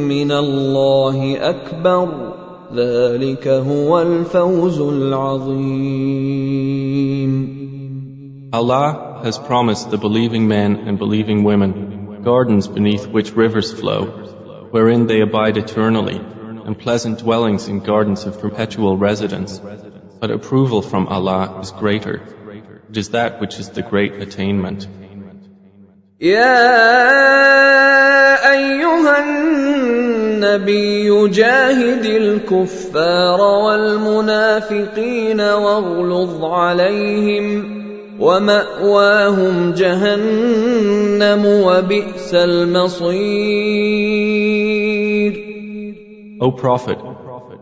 من الله أكبر ذلك هو الفوز العظيم. Allah has promised the believing men and believing women gardens beneath which rivers flow, wherein they abide eternally, and pleasant dwellings in gardens of perpetual residence. But approval from Allah is greater. It is that which is the great attainment. النبي جاهد الكفار والمنافقين واغلظ عليهم ومأواهم جهنم وبئس المصير. O Prophet,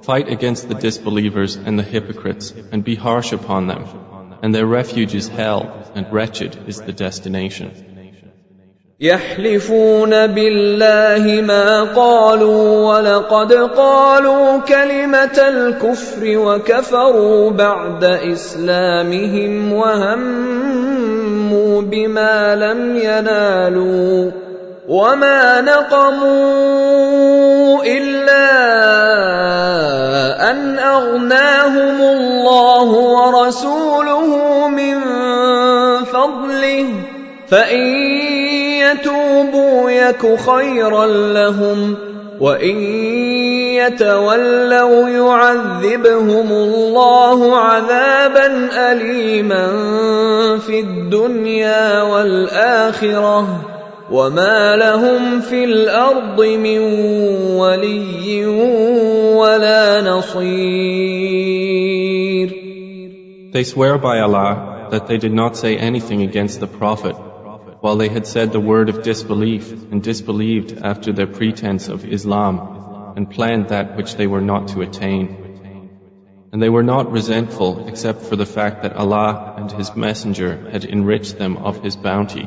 fight against the disbelievers and the hypocrites and be harsh upon them, and their refuge is hell, and wretched is the destination. يحلفون بالله ما قالوا ولقد قالوا كلمة الكفر وكفروا بعد إسلامهم وهموا بما لم ينالوا وما نقموا إلا أن أغناهم الله ورسوله من فضله فإن يتوبوا يك خيرا لهم وإن يتولوا يعذبهم الله عذابا أليما في الدنيا والآخرة وما لهم في الأرض من ولي ولا نصير. They swear by Allah that they did not say anything against the Prophet, while they had said the word of disbelief and disbelieved after their pretense of Islam and planned that which they were not to attain. And they were not resentful except for the fact that Allah and His Messenger had enriched them of His bounty.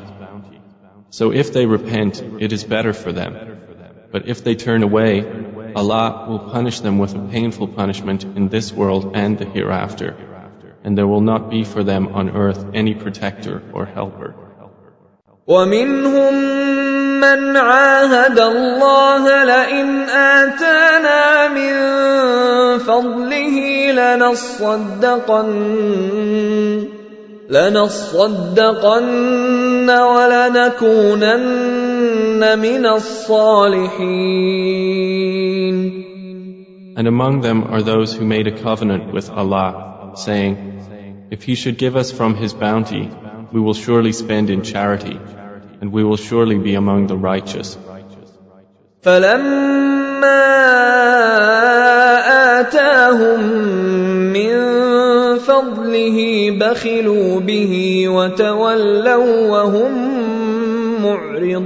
So if they repent, it is better for them. But if they turn away, Allah will punish them with a painful punishment in this world and the hereafter, and there will not be for them on earth any protector or helper. وَمِنْهُمْ مَنْ عَاهَدَ اللَّهَ لَئِنْ آتَانَا مِنْ فَضْلِهِ لَنَصَّدَّقَنَّ وَلَنَكُونَنَّ مِنَ الصَّالِحِينَ. And among them are those who made a covenant with Allah, saying, if He should give us from His bounty, we will surely spend in charity, and we will surely be among the righteous. فَلَمَّا آتَاهُم مِّن فَضْلِهِ بَخِلُوا بِهِ وَتَوَلَّوْا وَهُم مُّعْرِضُونَ.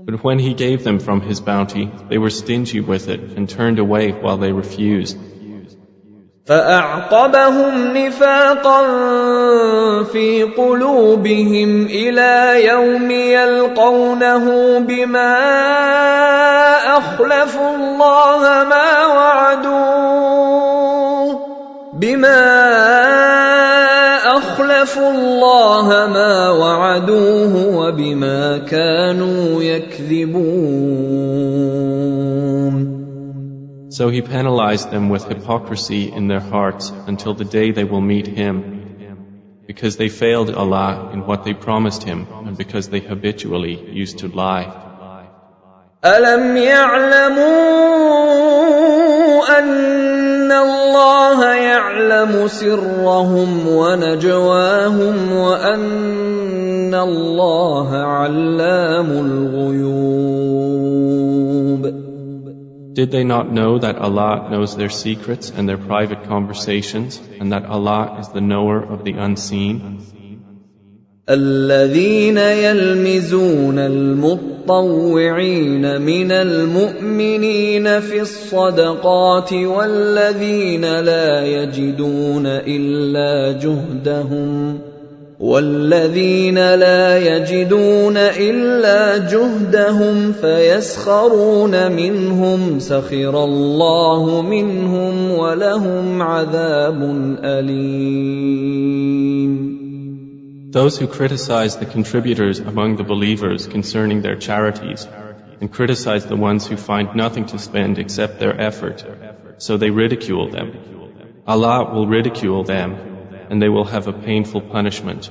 But when He gave them from His bounty, they were stingy with it and turned away while they refused. فَأَعْقَبَهُمْ نِفَاقًا فِي قُلُوبِهِمْ إِلَى يَوْمِ يَلْقَوْنَهُ بِمَا أَخْلَفُوا اللَّهَ مَا وَعَدُوهُ وَبِمَا كَانُوا يَكْذِبُونَ. So He penalized them with hypocrisy in their hearts until the day they will meet Him, because they failed Allah in what they promised Him and because they habitually used to lie. أَلَمْ يَعْلَمُوا أَنَّ اللَّهَ يَعْلَمُ سِرَّهُمْ وَنَجْوَاهُمْ وَأَنَّ اللَّهَ عَلَّامُ الْغُيُوبِ. Did they not know that Allah knows their secrets and their private conversations, and that Allah is the knower of the unseen? الَّذِينَ يَلْمِزُونَ الْمُطَّوِّعِينَ مِنَ الْمُؤْمِنِينَ فِي الصَّدَقَاتِ وَالَّذِينَ لا يجدون إلا جهدهم فيسخرون منهم سخر الله منهم ولهم عذاب أليم. Those who criticize the contributors among the believers concerning their charities, and criticize the ones who find nothing to spend except their effort, so they ridicule them. Allah will ridicule them, and they will have a painful punishment.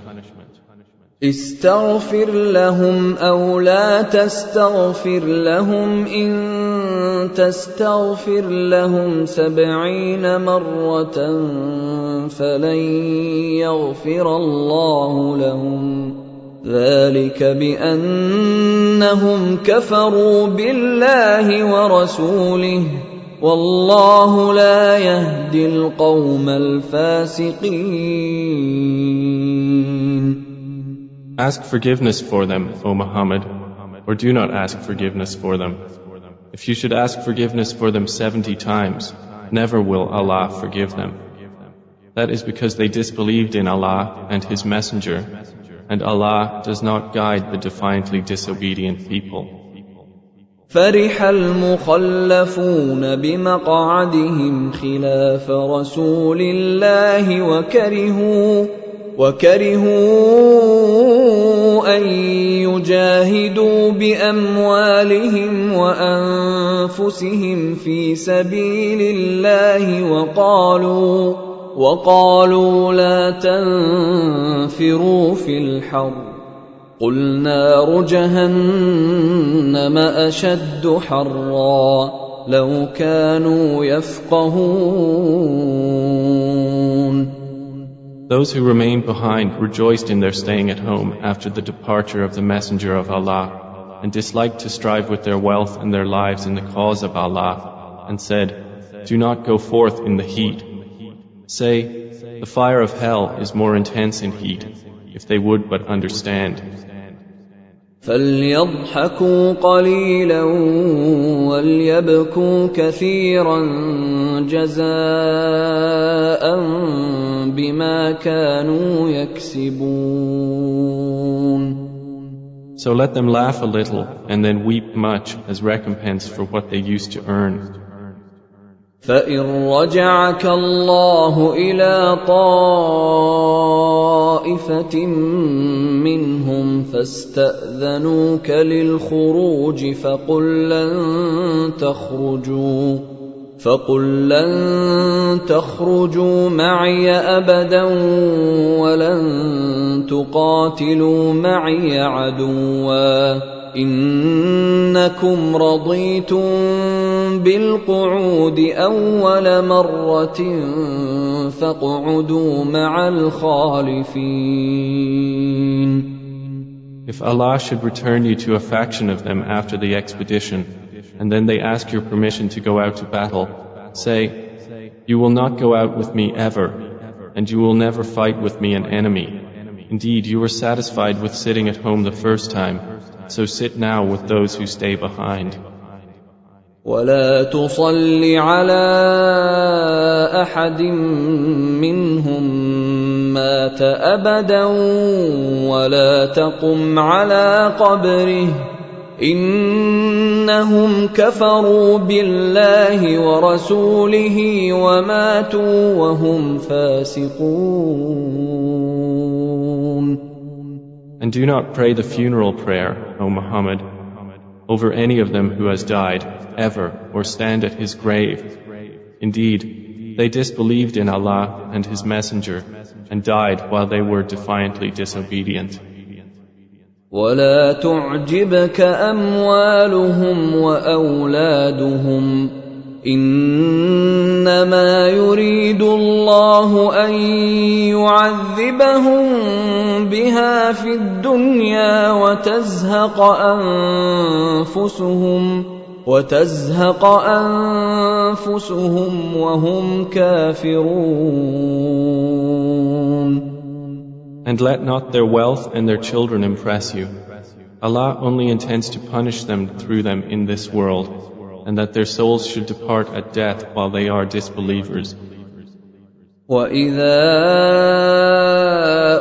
استغفر لهم أو لا تستغفر لهم إن تستغفر لهم 70 مرة فلن يغفر الله لهم ذلك بأنهم كفروا بالله ورسوله والله لا يهدي القوم الفاسقين. Ask forgiveness for them, O Muhammad, or do not ask forgiveness for them. If you should ask forgiveness for them 70 times, never will Allah forgive them. That is because they disbelieved in Allah and His Messenger, and Allah does not guide the defiantly disobedient people. فرح المخلفون بمقعدهم خلاف رسول الله وكرهوا أن يجاهدوا بأموالهم وأنفسهم في سبيل الله وقالوا لا تنفروا في الحر قل نار جهنم أشد حرا لو كانوا يفقهون. Those who remained behind rejoiced in their staying at home after the departure of the Messenger of Allah, and disliked to strive with their wealth and their lives in the cause of Allah, and said, do not go forth in the heat. Say, the fire of hell is more intense in heat, if they would but understand. فليضحكوا قليلا وليبكوا كثيرا جزاء بما كانوا يكسبون. So let them laugh a little and then weep much as recompense for what they used to earn. فإن رجعك الله إلى طائفة منهم فاستأذنوك للخروج فقل لن تخرجوا معي أبدا ولن تقاتلوا معي عدوا إنكم رضيتم بالقعود أول مرة فاقعدوا مع الخالفين. If Allah should return you to a faction of them after the expedition, and then they ask your permission to go out to battle, say, you will not go out with me ever, and you will never fight with me an enemy. Indeed, you were satisfied with sitting at home the first time, so sit now with those who stay behind. ولا تصل على أحد منهم مات أبدا ولا تقم على قبره إنهم كفروا بالله ورسوله وماتوا وهم فاسقون. And do not pray the funeral prayer, O Muhammad, over any of them who has died, ever, or stand at his grave. Indeed, they disbelieved in Allah and His Messenger, and died while they were defiantly disobedient. ولا تعجبك أموالهم وأولادهم إنما يريد الله أن يعذبهم بها في الدنيا وتزهق أنفسهم وهم كافرون. And let not their wealth and their children impress you. Allah only intends to punish them through them in this world, and that their souls should depart at death while they are disbelievers. وَإِذَا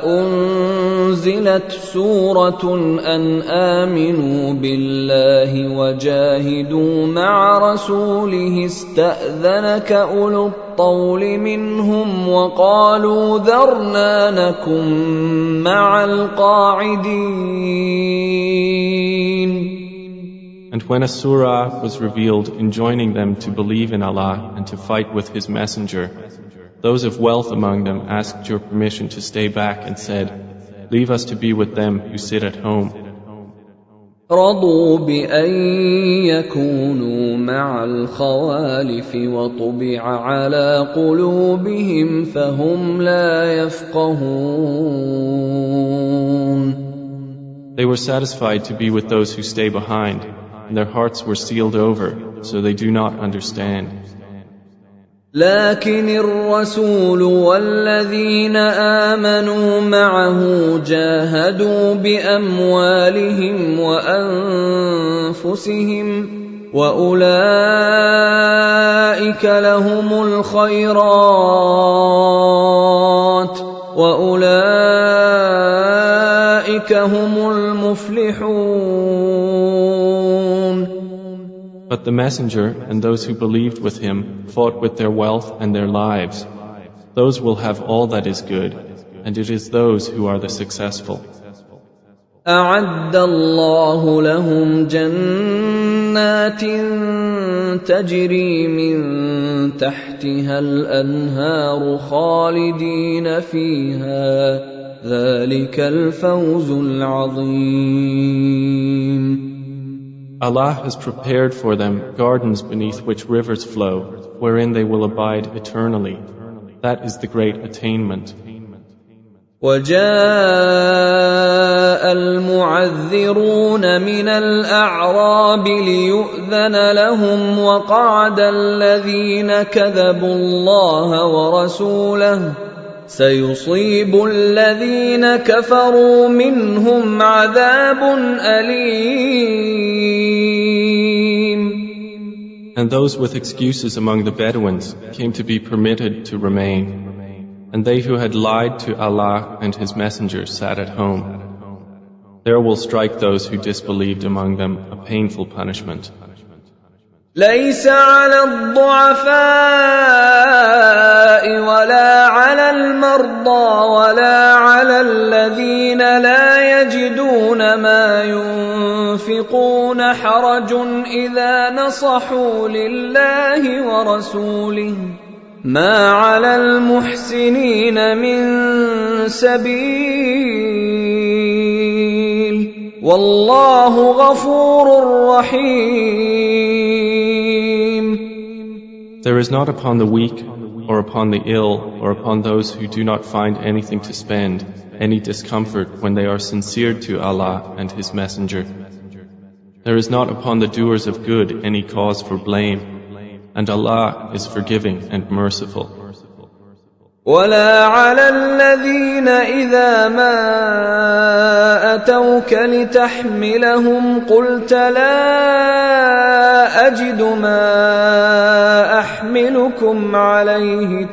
أُنزِلَتْ سُورَةٌ أَنْ آمِنُوا بِاللَّهِ وَجَاهِدُوا مَعَ رَسُولِهِ اسْتَأْذَنَكَ أُولُو الطَّوْلِ مِنْهُمْ وَقَالُوا ذَرْنَا نَكُن مَّعَ الْقَاعِدِينَ. And when a surah was revealed enjoining them to believe in Allah and to fight with His Messenger, those of wealth among them asked your permission to stay back and said, leave us to be with them who sit at home. رضوا بأن يكونوا مع الخوالف وطبع على قلوبهم فهم لا يفقهون. They were satisfied to be with those who stay behind, and their hearts were sealed over, so they do not understand. لكن الرسول والذين آمنوا معه جاهدوا بأموالهم وأنفسهم وأولئك لهم الخيرات وأولئك هم المفلحون. But the Messenger and those who believed with him fought with their wealth and their lives. Those will have all that is good, and it is those who are the successful. أعد الله لهم جنات تجري من تحتها الأنهار خالدين فيها ذلك الفوز العظيم. Allah has prepared for them gardens beneath which rivers flow, wherein they will abide eternally. That is the great attainment. وجاء المعذرون من الأعراب ليؤذن لهم وقعد الذين كذبوا الله ورسوله سيصيب الذين كفروا منهم عذاب أليم. And those with excuses among the Bedouins came to be permitted to remain. And they who had lied to Allah and His Messenger sat at home. There will strike those who disbelieved among them a painful punishment. ليس على الضعفاء ولا على المرضى ولا على الذين لا يجدون ما ينفقون حرج إذا نصحوا لله ورسوله ما على المحسنين من سبيل والله غفور رحيم. There is not upon the weak or upon the ill or upon those who do not find anything to spend any discomfort when they are sincere to Allah and His Messenger. There is not upon the doers of good any cause for blame, and Allah is forgiving and merciful. ولا على الذين إذا ما أتوك لتحملهم قلت لا أجد ما أحملكم عليه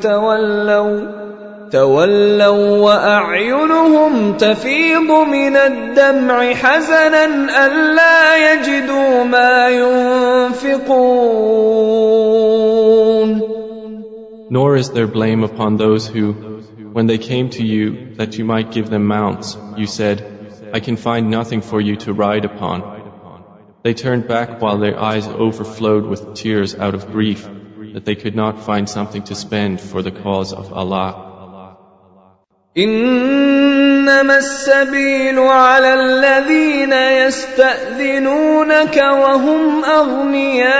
تولوا وأعينهم تفيض من الدمع حزنا ألا يجدوا ما ينفقون. Nor is there blame upon those who, when they came to you that you might give them mounts, you said, I can find nothing for you to ride upon. They turned back while their eyes overflowed with tears out of grief that they could not find something to spend for the cause of Allah. إنما السبيل على الذين يستأذنونك وهم أغنياء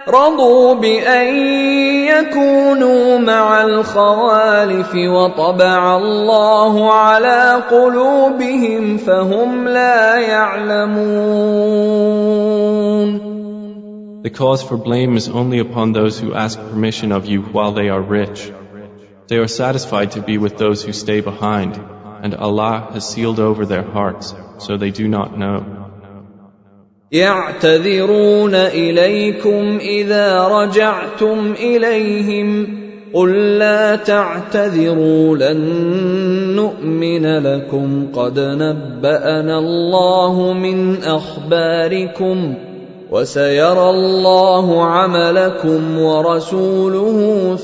رضوا بأن يكونوا مع الخوالف وطبع الله على قلوبهم فهم لا يعلمون. The cause for blame is only upon those who ask permission of you while they are rich. They are satisfied to be with those who stay behind, and Allah has sealed over their hearts, so they do not know. يعتذرون إليكم إذا رجعتم إليهم قل لا تعتذروا لن نؤمن لكم قد نبأنا الله من أخباركم وسيرى الله عملكم ورسوله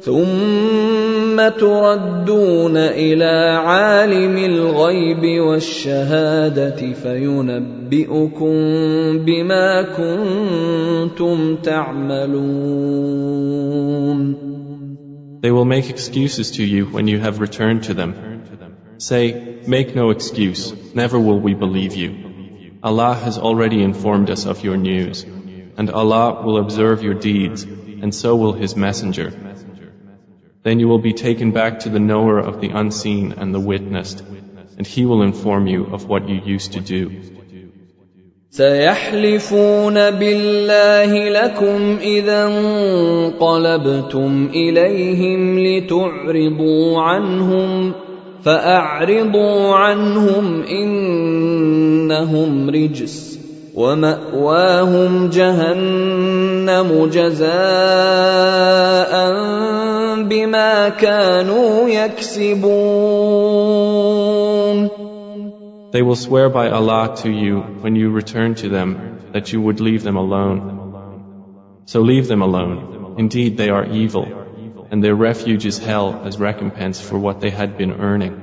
ثم تردون إلى عالم الغيب والشهادة فينبئكم بما كنتم تعملون. They will make excuses to you when you have returned to them. Say, make no excuse, never will we believe you. Allah has already informed us of your news, and Allah will observe your deeds, and so will His Messenger. Then you will be taken back to the knower of the unseen and the witnessed, and He will inform you of what you used to do. سيحلفون بالله لكم إذا انقلبتم إليهم لتعرضوا عنهم فأعرضوا عنهم إنهم رجس ومأواهم جهنم جزاء بما كانوا يكسبون. They will swear by Allah to you when you return to them that you would leave them alone. So leave them alone. Indeed, they are evil, and their refuge is hell as recompense for what they had been earning.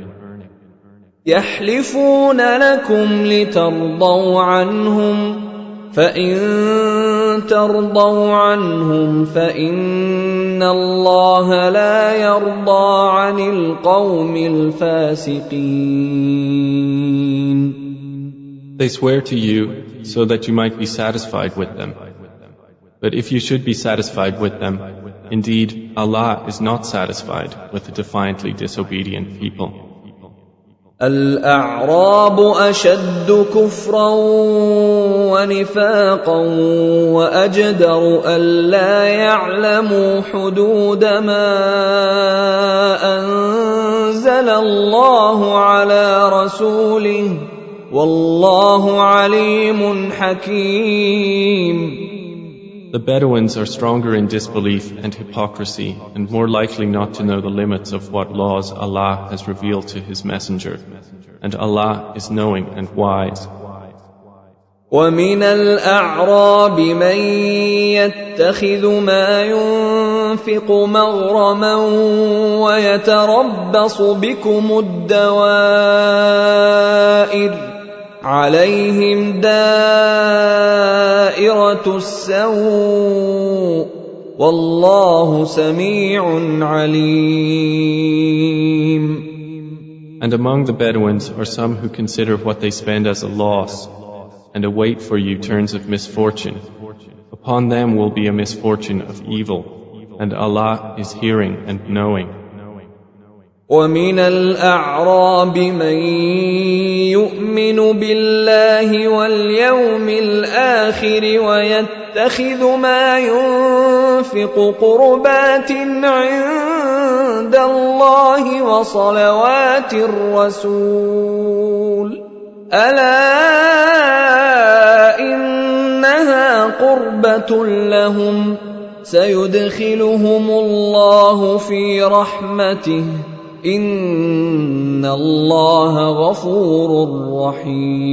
يحلفون لكم لترضوا عنهم فإن ترضوا عنهم فإن الله لا يرضى عن القوم الفاسقين. They swear to you so that you might be satisfied with them. But if you should be satisfied with them, indeed Allah is not satisfied with the defiantly disobedient people. الأعراب أشد كفرا ونفاقا وأجدر ألا يعلموا حدود ما أنزل الله على رسوله والله عليم حكيم. The Bedouins are stronger in disbelief and hypocrisy and more likely not to know the limits of what laws Allah has revealed to His Messenger. And Allah is knowing and wise. وَمِنَ الْأَعْرَابِ مَن يَتَّخِذُ مَا يُنفِقُ مَغْرَمًا وَيَتَرَبَّصُ بِكُمُ الدَّوَائِرَ عليهم دائرة السوء والله سميع عليم. And among the Bedouins are some who consider what they spend as a loss and await for you turns of misfortune. Upon them will be a misfortune of evil, and Allah is hearing and knowing. وَمِنَ الْأَعْرَابِ مَن يُؤْمِنُ بِاللَّهِ وَالْيَوْمِ الْآخِرِ وَيَتَّخِذُ مَا يُنفِقُ قُرُبَاتٍ عِندَ اللَّهِ وَصَلَوَاتِ الرَّسُولِ أَلَا إِنَّهَا قُرْبَةٌ لَهُمْ سَيُدْخِلُهُمُ اللَّهُ فِي رَحْمَتِهِ إِنَّ اللَّهَ غَفُورٌ رَحِيمٌ.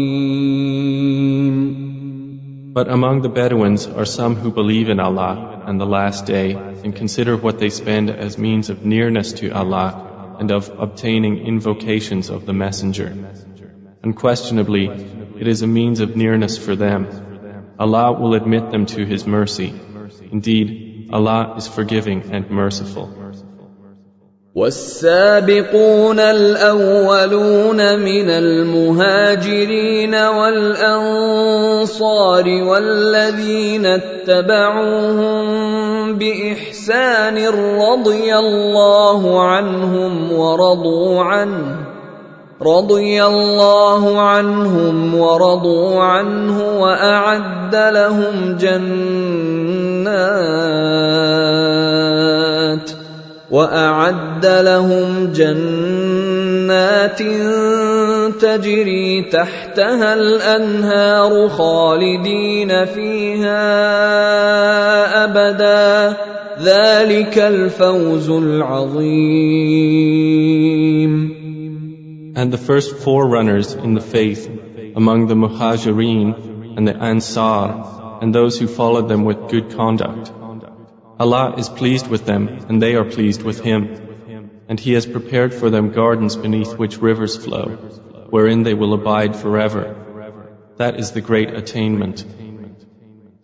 But among the Bedouins are some who believe in Allah and the Last Day and consider what they spend as means of nearness to Allah and of obtaining invocations of the Messenger. Unquestionably, it is a means of nearness for them. Allah will admit them to His mercy. Indeed, Allah is forgiving and merciful. والسابقون الأولون من المهاجرين والأنصار والذين اتبعوهم بإحسان رضي الله عنهم ورضوا عنه وأعد لهم جنات تجري تحتها الأنهار خالدين فيها أبدا ذلك الفوز العظيم. And the first forerunners in the faith among the Muhajireen and the Ansar and those who followed them with good conduct. Allah is pleased with them and they are pleased with Him. And He has prepared for them gardens beneath which rivers flow, wherein they will abide forever. That is the great attainment.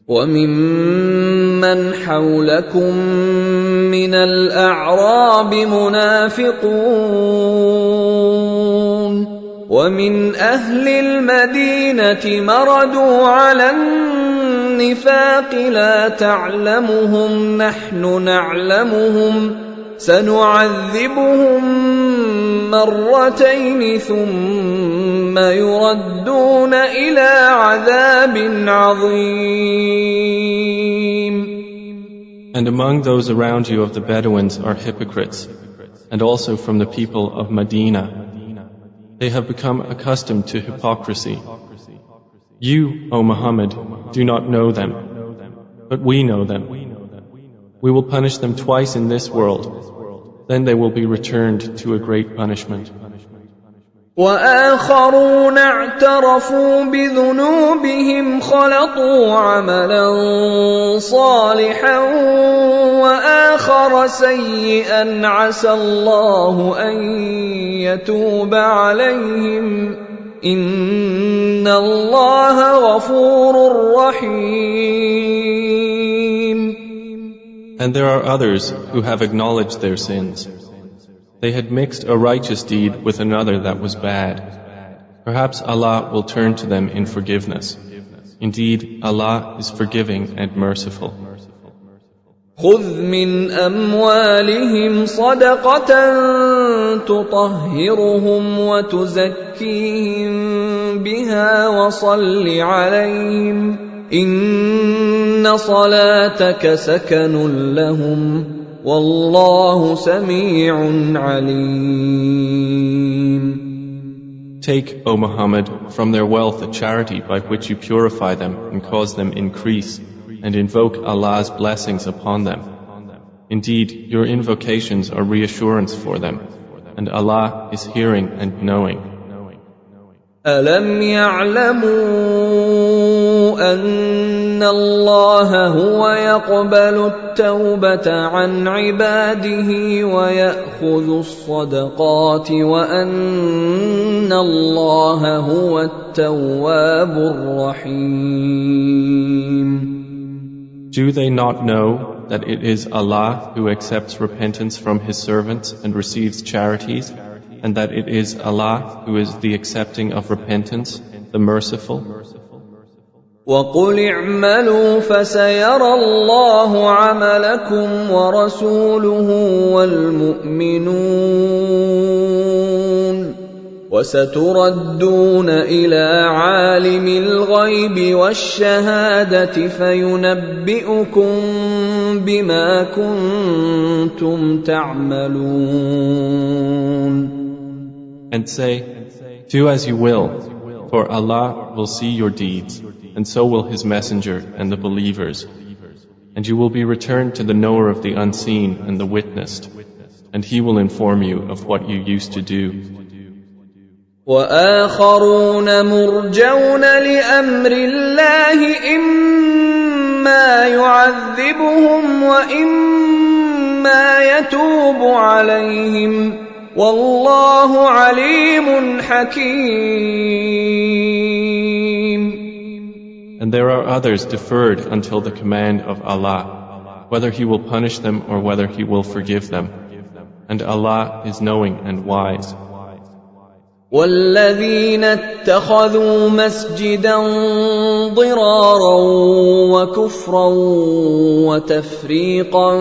وَمِمَّنْ حَوْلَكُمْ مِنَ الْأَعْرَابِ مُنَافِقُونَ وَمِنْ أَهْلِ الْمَدِينَةِ مَرَدُوا عَلَى النِّفَاقِ لَا تَعْلَمُهُمْ نَحْنُ نَعْلَمُهُمْ سَنُعَذِّبُهُمْ مرتين ثم يردون إلى عذاب عظيم. And among those around you of the Bedouins are hypocrites, and also from the people of Medina. They have become accustomed to hypocrisy. You, O Muhammad, do not know them, but we know them. We will punish them twice in this world, then they will be returned to a great punishment. وآخرون اعترفوا بذنوبهم خلطوا عملا صالحا وآخر سيئا عسى الله أن يتوب عليهم إن الله غفور رحيم. And there are others who have acknowledged their sins. They had mixed a righteous deed with another that was bad. Perhaps Allah will turn to them in forgiveness. Indeed, Allah is forgiving and merciful. خذ من أموالهم صدقة تطهرهم وتزكيهم بها وصل عليهم إن صلاتك سكن لهم والله سميع عليم. Take, O Muhammad, from their wealth a charity by which you purify them and cause them increase, and invoke Allah's blessings upon them. Indeed, your invocations are reassurance for them, and Allah is hearing and knowing. أَلَمْ يَعْلَمُوا أَنَّ اللَّهَ هُوَ يَقْبَلُ التَّوْبَةَ عَنْ عِبَادِهِ وَيَأْخُذُ الصَّدَقَاتِ وَأَنَّ اللَّهَ هُوَ التَّوَّابُ الرَّحِيمُ. Do they not know that it is Allah who accepts repentance from His servants and receives charities, and that it is Allah who is the accepting of repentance, the merciful? وَقُلِ اعْمَلُوا فَسَيَرَى اللَّهُ عَمَلَكُمْ وَرَسُولُهُ وَالْمُؤْمِنُونَ وَسَتُرَدُّونَ إِلَى عَالِمِ الْغَيْبِ وَالشَّهَادَةِ فَيُنَبِّئُكُم بِمَا كُنتُمْ تَعْمَلُونَ. And say, do as you will, for Allah will see your deeds, and so will His Messenger and the believers. And you will be returned to the knower of the unseen and the witnessed, and He will inform you of what you used to do. وَآخَرُونَ مُرْجَوْنَ لِأَمْرِ اللَّهِ إِمَّا يُعَذِّبُهُمْ وَإِمَّا يَتُوبُ عَلَيْهِمْ وَاللَّهُ عَلِيمٌ حَكِيمٌ. And there are others deferred until the command of Allah, whether He will punish them or whether He will forgive them. And Allah is knowing and wise. وَالَّذِينَ اتَّخَذُوا مَسْجِدًا ضِرَارًا وَكُفْرًا وَتَفْرِيقًا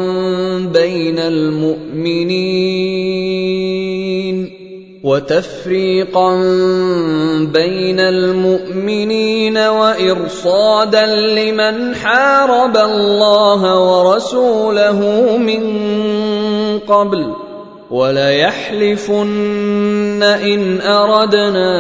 بَيْنَ الْمُؤْمِنِينَ وَإِرْصَادًا لِمَنْ حَارَبَ اللَّهَ وَرَسُولَهُ مِنْ قَبْلُ وَلَيَحْلِفُنَّ إِنْ أَرَدْنَا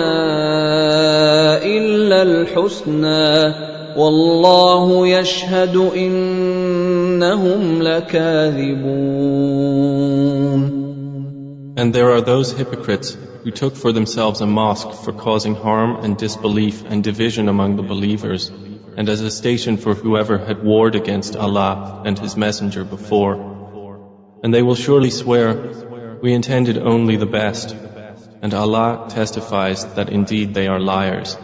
إِلَّا الْحُسْنَى وَاللَّهُ يَشْهَدُ إِنَّهُمْ لَكَاذِبُونَ. And there are those hypocrites who took for themselves a mosque for causing harm and disbelief and division among the believers, and as a station for whoever had warred against Allah and His Messenger before. And they will surely swear, we intended only the best, and Allah testifies that indeed they are liars.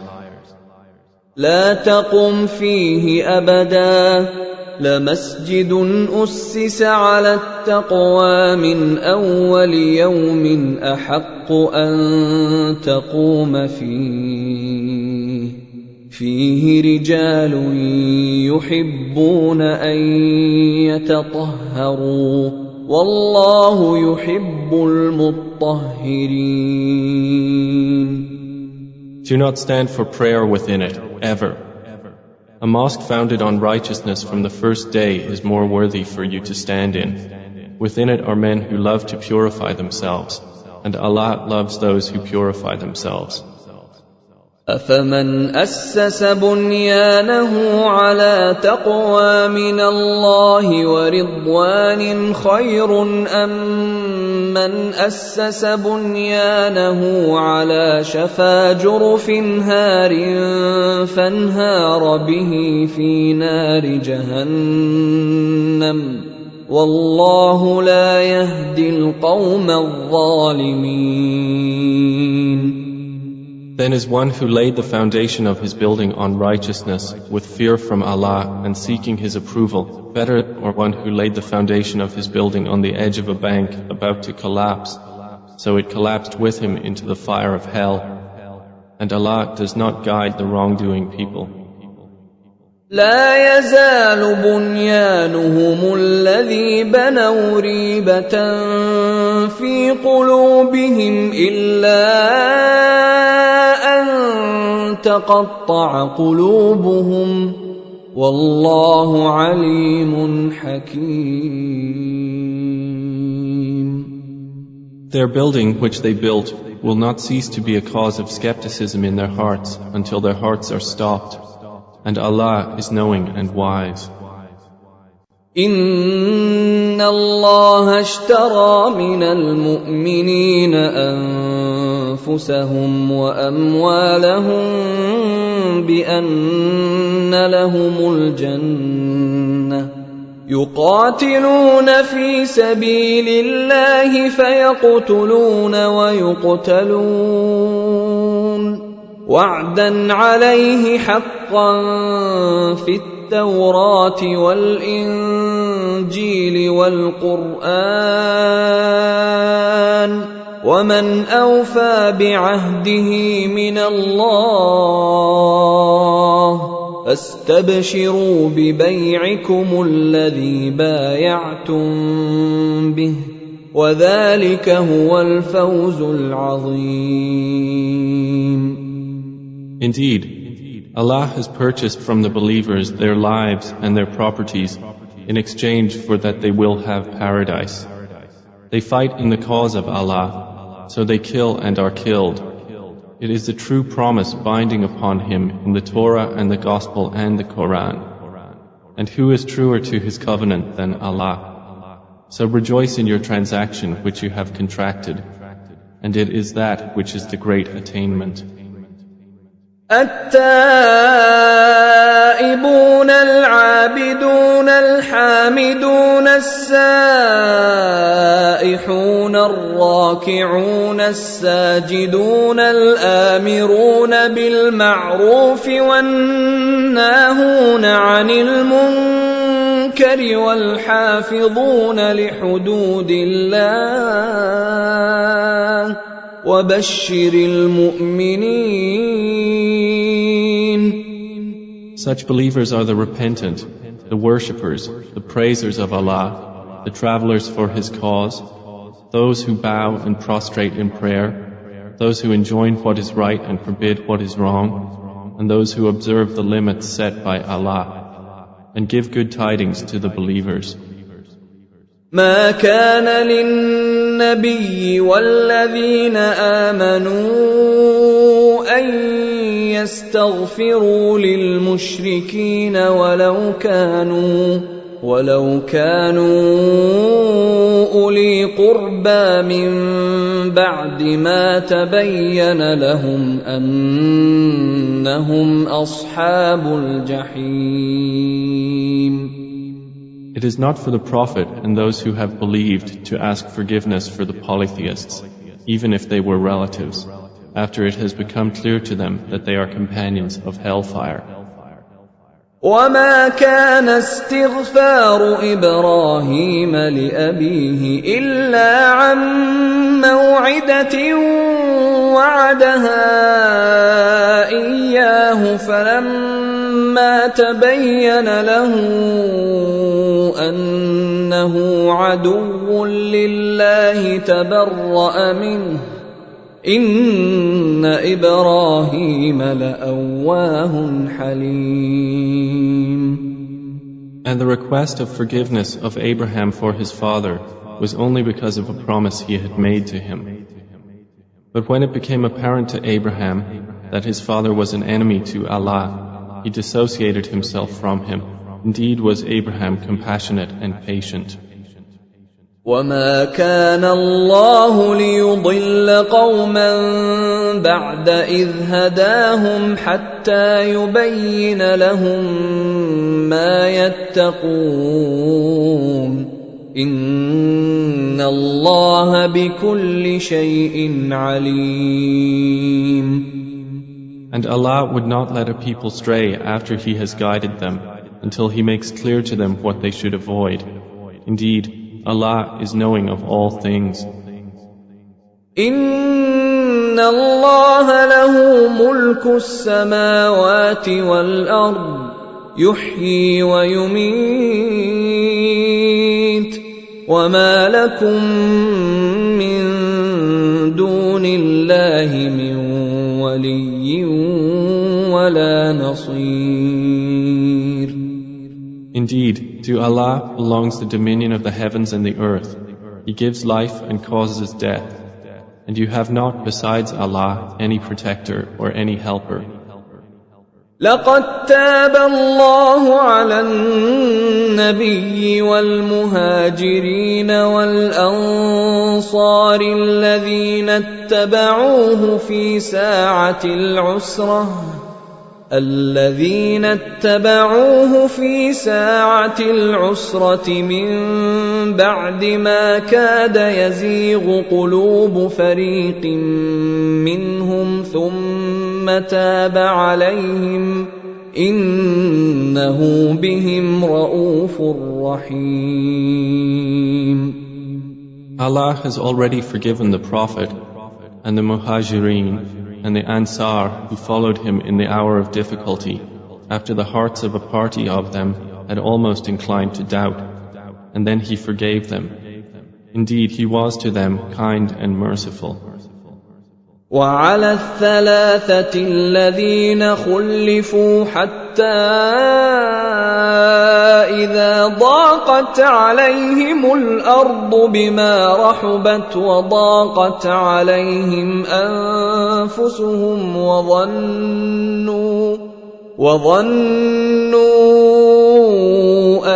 لا تقم فيه أبدا لمسجد أسس على التقوى من أول يوم أحق أن تقوم فيه رجال يحبون أن يتطهروا والله يحب المطهرين. Do not stand for prayer within it, ever. A mosque founded on righteousness from the first day is more worthy for you to stand in. Within it are men who love to purify themselves, and Allah loves those who purify themselves. أفمن أسس بنيانه على تقوى من الله ورضوان خير أم من أسس بنيانه على شفا جرف هار فانهار به في نار جهنم والله لا يهدي القوم الظالمين. Then is one who laid the foundation of his building on righteousness with fear from Allah and seeking His approval better, or one who laid the foundation of his building on the edge of a bank about to collapse, so it collapsed with him into the fire of hell, and Allah does not guide the wrongdoing people. لا يزال بنيانهم الذي بنوا ريبة في قلوبهم إلا أن تقطع قلوبهم والله عليم حكيم. Their building which they built will not cease to be a cause of skepticism in their hearts until their hearts are stopped. And Allah is knowing and wise. إن الله اشترى من المؤمنين أنفسهم وأموالهم بأن لهم الجنة يقاتلون في سبيل الله فيقتلون ويقتلون وعدا عليه حقا في التوراة والإنجيل والقرآن ومن أوفى بعهده من الله فاستبشروا ببيعكم الذي بايعتم به وذلك هو الفوز العظيم. Indeed, Allah has purchased from the believers their lives and their properties in exchange for that they will have paradise. They fight in the cause of Allah, so they kill and are killed. It is the true promise binding upon him in the Torah and the Gospel and the Quran. And who is truer to his covenant than Allah? So rejoice in your transaction which you have contracted, and it is that which is the great attainment. التائبون العابدون الحامدون السائحون الراكعون الساجدون الآمرون بالمعروف والناهون عن المنكر والحافظون لحدود الله وبشر المؤمنين. Such believers are the repentant, the worshippers, the praisers of Allah, the travelers for His cause, those who bow and prostrate in prayer, those who enjoin what is right and forbid what is wrong, and those who observe the limits set by Allah, and give good tidings to the believers. ما كان للنبي والذين آمنوا أن يستغفروا للمشركين ولو كانوا أولي قربى من بعد ما تبين لهم أنهم أصحاب الجحيم. It is not for the Prophet and those who have believed to ask forgiveness for the polytheists, even if they were relatives, after it has become clear to them that they are companions of hellfire. وما كان استغفار إبراهيم لأبيه إلا عن موعدة وعدها إياه فلما تبين له أنه عدو لله تبرأ منه إن إبراهيم لأواه حليم. And the request of forgiveness of Abraham for his father was only because of a promise he had made to him. But when it became apparent to Abraham that his father was an enemy to Allah, he dissociated himself from him. Indeed was Abraham compassionate and patient. وما كان الله ليضل قوما بعد إذ هداهم حتى يبين لهم ما يتقون إن الله بكل شيء عليم. And Allah would not let a people stray after He has guided them until He makes clear to them what they should avoid. Indeed, Allah is knowing of all things. إن الله له ملك السماوات والأرض يحيي ويميت وما لكم من دون الله من ولي ولا نصير. Indeed, to Allah belongs the dominion of the heavens and the earth. He gives life and causes death. And you have not besides Allah any protector or any helper. لقد تاب الله على النبي والمهاجرين والأنصار الذين اتبعوه في ساعة العسرة من بعد ما كاد يزيغ قلوب فريق منهم ثم تاب عليهم إنه بهم رؤوف رحيم. Allah has already forgiven the Prophet and the Muhajireen and the Ansar who followed him in the hour of difficulty, after the hearts of a party of them had almost inclined to doubt, and then he forgave them. Indeed, he was to them kind and merciful. وعلى الثلاثة الذين خلفوا حتى إذا ضاقت عليهم الأرض بما رحبت وضاقت عليهم أنفسهم وظنوا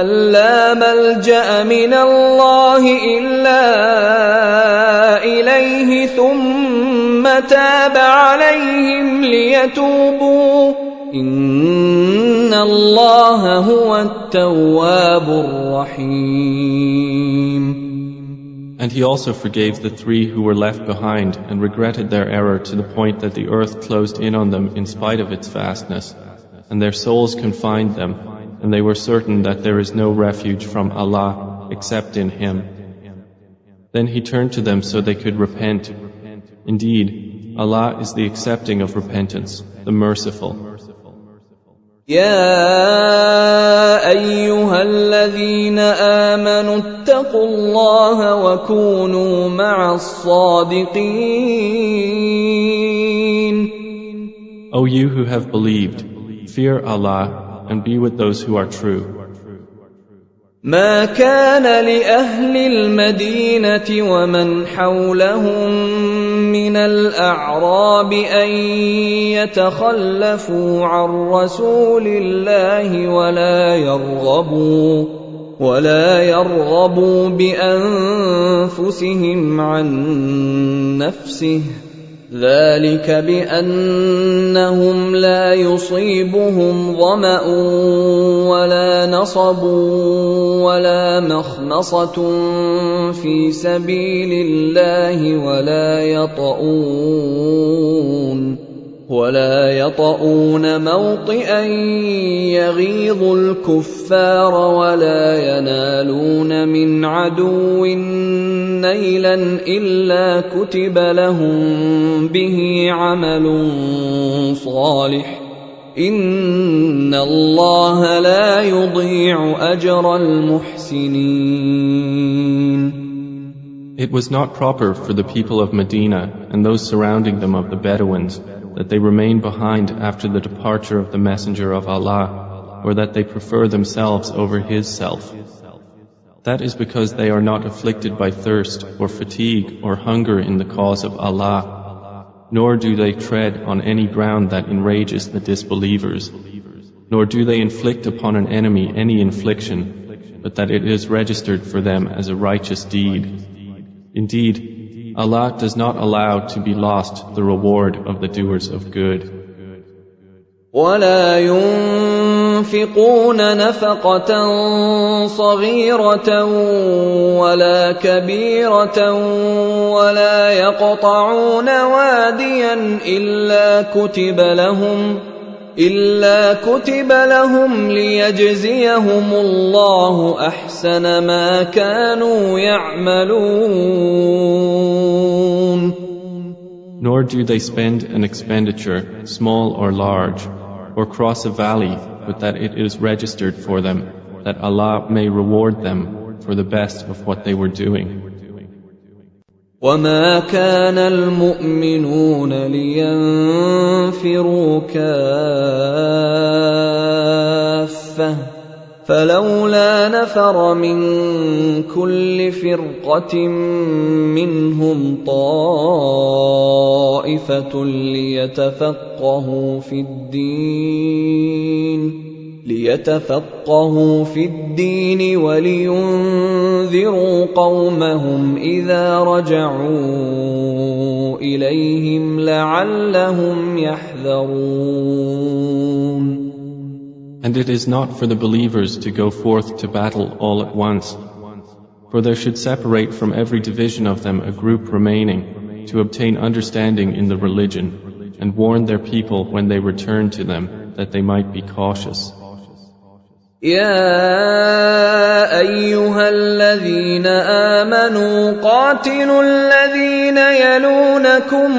أن لا ملجأ من الله إلا إليه ثم تاب عليهم ليتوبوا إن الله هو التواب الرحيم. And he also forgave the three who were left behind and regretted their error to the point that the earth closed in on them in spite of its vastness, and their souls confined them, and they were certain that there is no refuge from Allah except in Him. Then he turned to them so they could repent. Indeed, Allah is the accepting of repentance, the merciful. يا أيها الذين آمنوا اتقوا الله وكونوا مع الصادقين. O you who have believed, fear Allah and be with those who are true. ما كان لأهل المدينة ومن حولهم من الأعراب أن يتخلفوا عن رسول الله ولا يرغبوا بأنفسهم عن نفسه ذلك بأنهم لا يصيبهم ظمأ ولا نصب ولا مخمصة في سبيل الله ولا يطؤون موطئا يغيظ الكفار ولا ينالون من عدو نيلا إلا كتب لهم به عمل صالح إن الله لا يضيع أجر المحسنين. It was not proper for the people of Medina and those surrounding them of the Bedouins that they remain behind after the departure of the Messenger of Allah, or that they prefer themselves over his self. That is because they are not afflicted by thirst or fatigue or hunger in the cause of Allah, nor do they tread on any ground that enrages the disbelievers, nor do they inflict upon an enemy any infliction, but that it is registered for them as a righteous deed. Indeed, Allah does not allow to be lost the reward of the doers of good. ولا ينفقون نفقة صغيرة ولا كبيرة ولا يقطعون واديا إلا كتب لهم ليجزيهم الله أحسن ما كانوا يعملون. Nor do they spend an expenditure, small or large, or cross a valley, but that it is registered for them, that Allah may reward them for the best of what they were doing. وما كان المؤمنون لينفروا كافة فلولا نفر من كل فرقة منهم طائفة ليتفقهوا في الدين ولينذروا قومهم إذا رجعوا إليهم لعلهم يحذرون. And it is not for the believers to go forth to battle all at once, for there should separate from every division of them a group remaining to obtain understanding in the religion and warn their people when they return to them that they might be cautious. يا أيها الذين آمنوا قاتلوا الذين يلونكم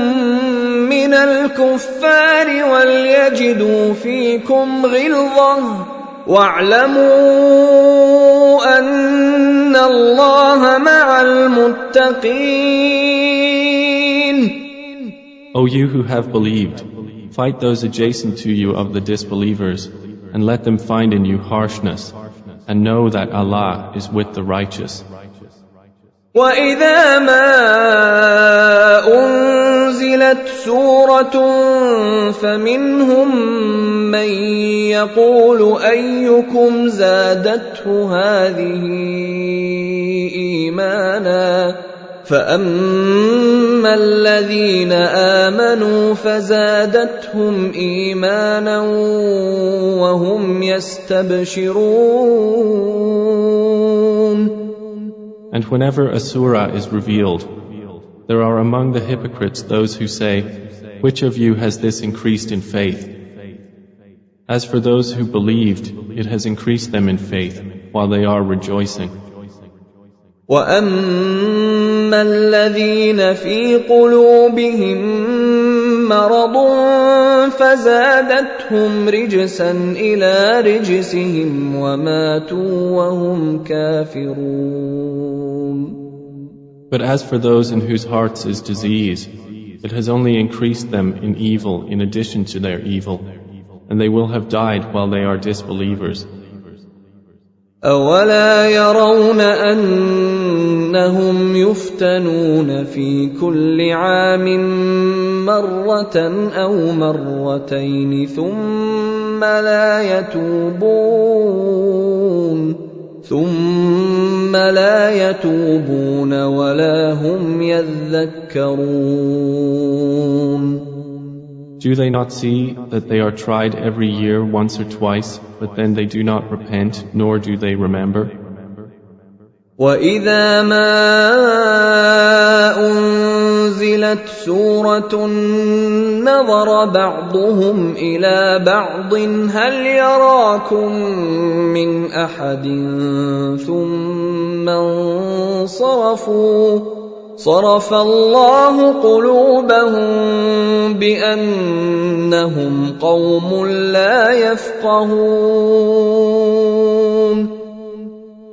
من الكفار وليجدوا فيكم غلظة واعلموا أن الله مع المتقين. O you who have believed, fight those adjacent to you of the disbelievers, and let them find in you harshness, and know that Allah is with the righteous. وَإِذَا مَا أُنزِلَتْ سُورَةٌ فَمِنْهُم مَّن يَقُولُ أَيُّكُمْ زَادَتْهُ هَٰذِهِ إِيمَانًا فَأَمَّا الَّذِينَ آمَنُوا فَزَادَتْهُمْ إِيمَانًا وَهُمْ يَسْتَبْشِرُونَ. And whenever a surah is revealed, there are among the hypocrites those who say, "Which of you has this increased in faith?" As for those who believed, it has increased them in faith, while they are rejoicing. وَأَمَّا الَّذِينَ فِي قُلُوبِهِم مَّرَضٌ فَزَادَتْهُمْ رِجْسًا إِلَىٰ رِجْسِهِمْ وَمَاتُوا وَهُمْ كَافِرُونَ. But as for those in whose hearts is disease, it has only increased them in evil in addition to their evil, and they will have died while they are disbelievers. أَوَلَا يَرَوْنَ أَنَّهُمْ يُفْتَنُونَ فِي كُلِّ عَامٍ مَّرَّةً أَوْ مَرَّتَيْنِ ثُمَّ لَا يَتُوبُونَ وَلَا هُمْ يَذَّكَّرُونَ. Do they not see that they are tried every year once or twice, but then they do not repent, nor do they remember? وَإِذَا مَا أُنزِلَتْ سُورَةٌ نَظَرَ بَعْضُهُمْ إِلَىٰ بَعْضٍ هَلْ يَرَاكُم مِّنْ أَحَدٍ ثُمَّ انصَرَفُوا صَرَفَ اللَّهُ قُلُوبَهُم بِأَنَّهُمْ قَوْمٌ لَّا يَفْقَهُونَ.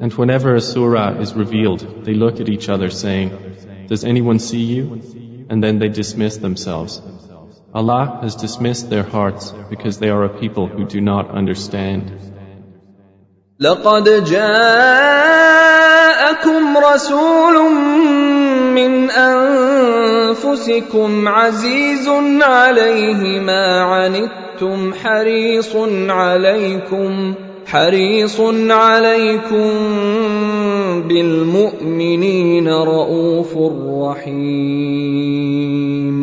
And whenever a surah is revealed, they look at each other saying, "Does anyone see you?" And then they dismiss themselves. Allah has dismissed their hearts because they are a people who do not understand. لَقَدْ جَاءَكُمْ رَسُولٌ مِّنْ أَنفُسِكُمْ عَزِيزٌ عَلَيْهِ مَا عَنِتُّمْ حريص عليكم بالمؤمنين رؤوف رحيم.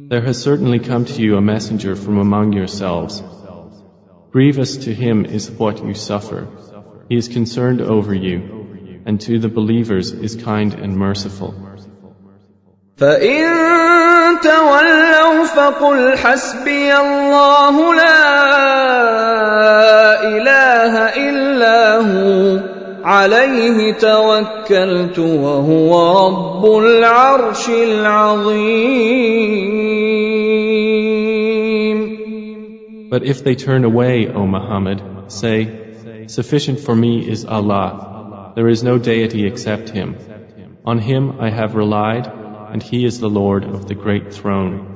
There has certainly come to you a messenger from among yourselves. Grievous to him is what you suffer. He is concerned over you, and to the believers is kind and merciful. فَإِن تَوَلَّوْا فَقُلْ حَسْبِيَ اللَّهُ لَا إِلَٰهَ إِلَّا هُوَ عَلَيْهِ تَوَكَّلْتُ وَهُوَ رَبُّ الْعَرْشِ الْعَظِيمِ. But if they turn away, O Muhammad, say, Sufficient for me is Allah. There is no deity except Him. On Him I have relied, and He is the Lord of the Great Throne.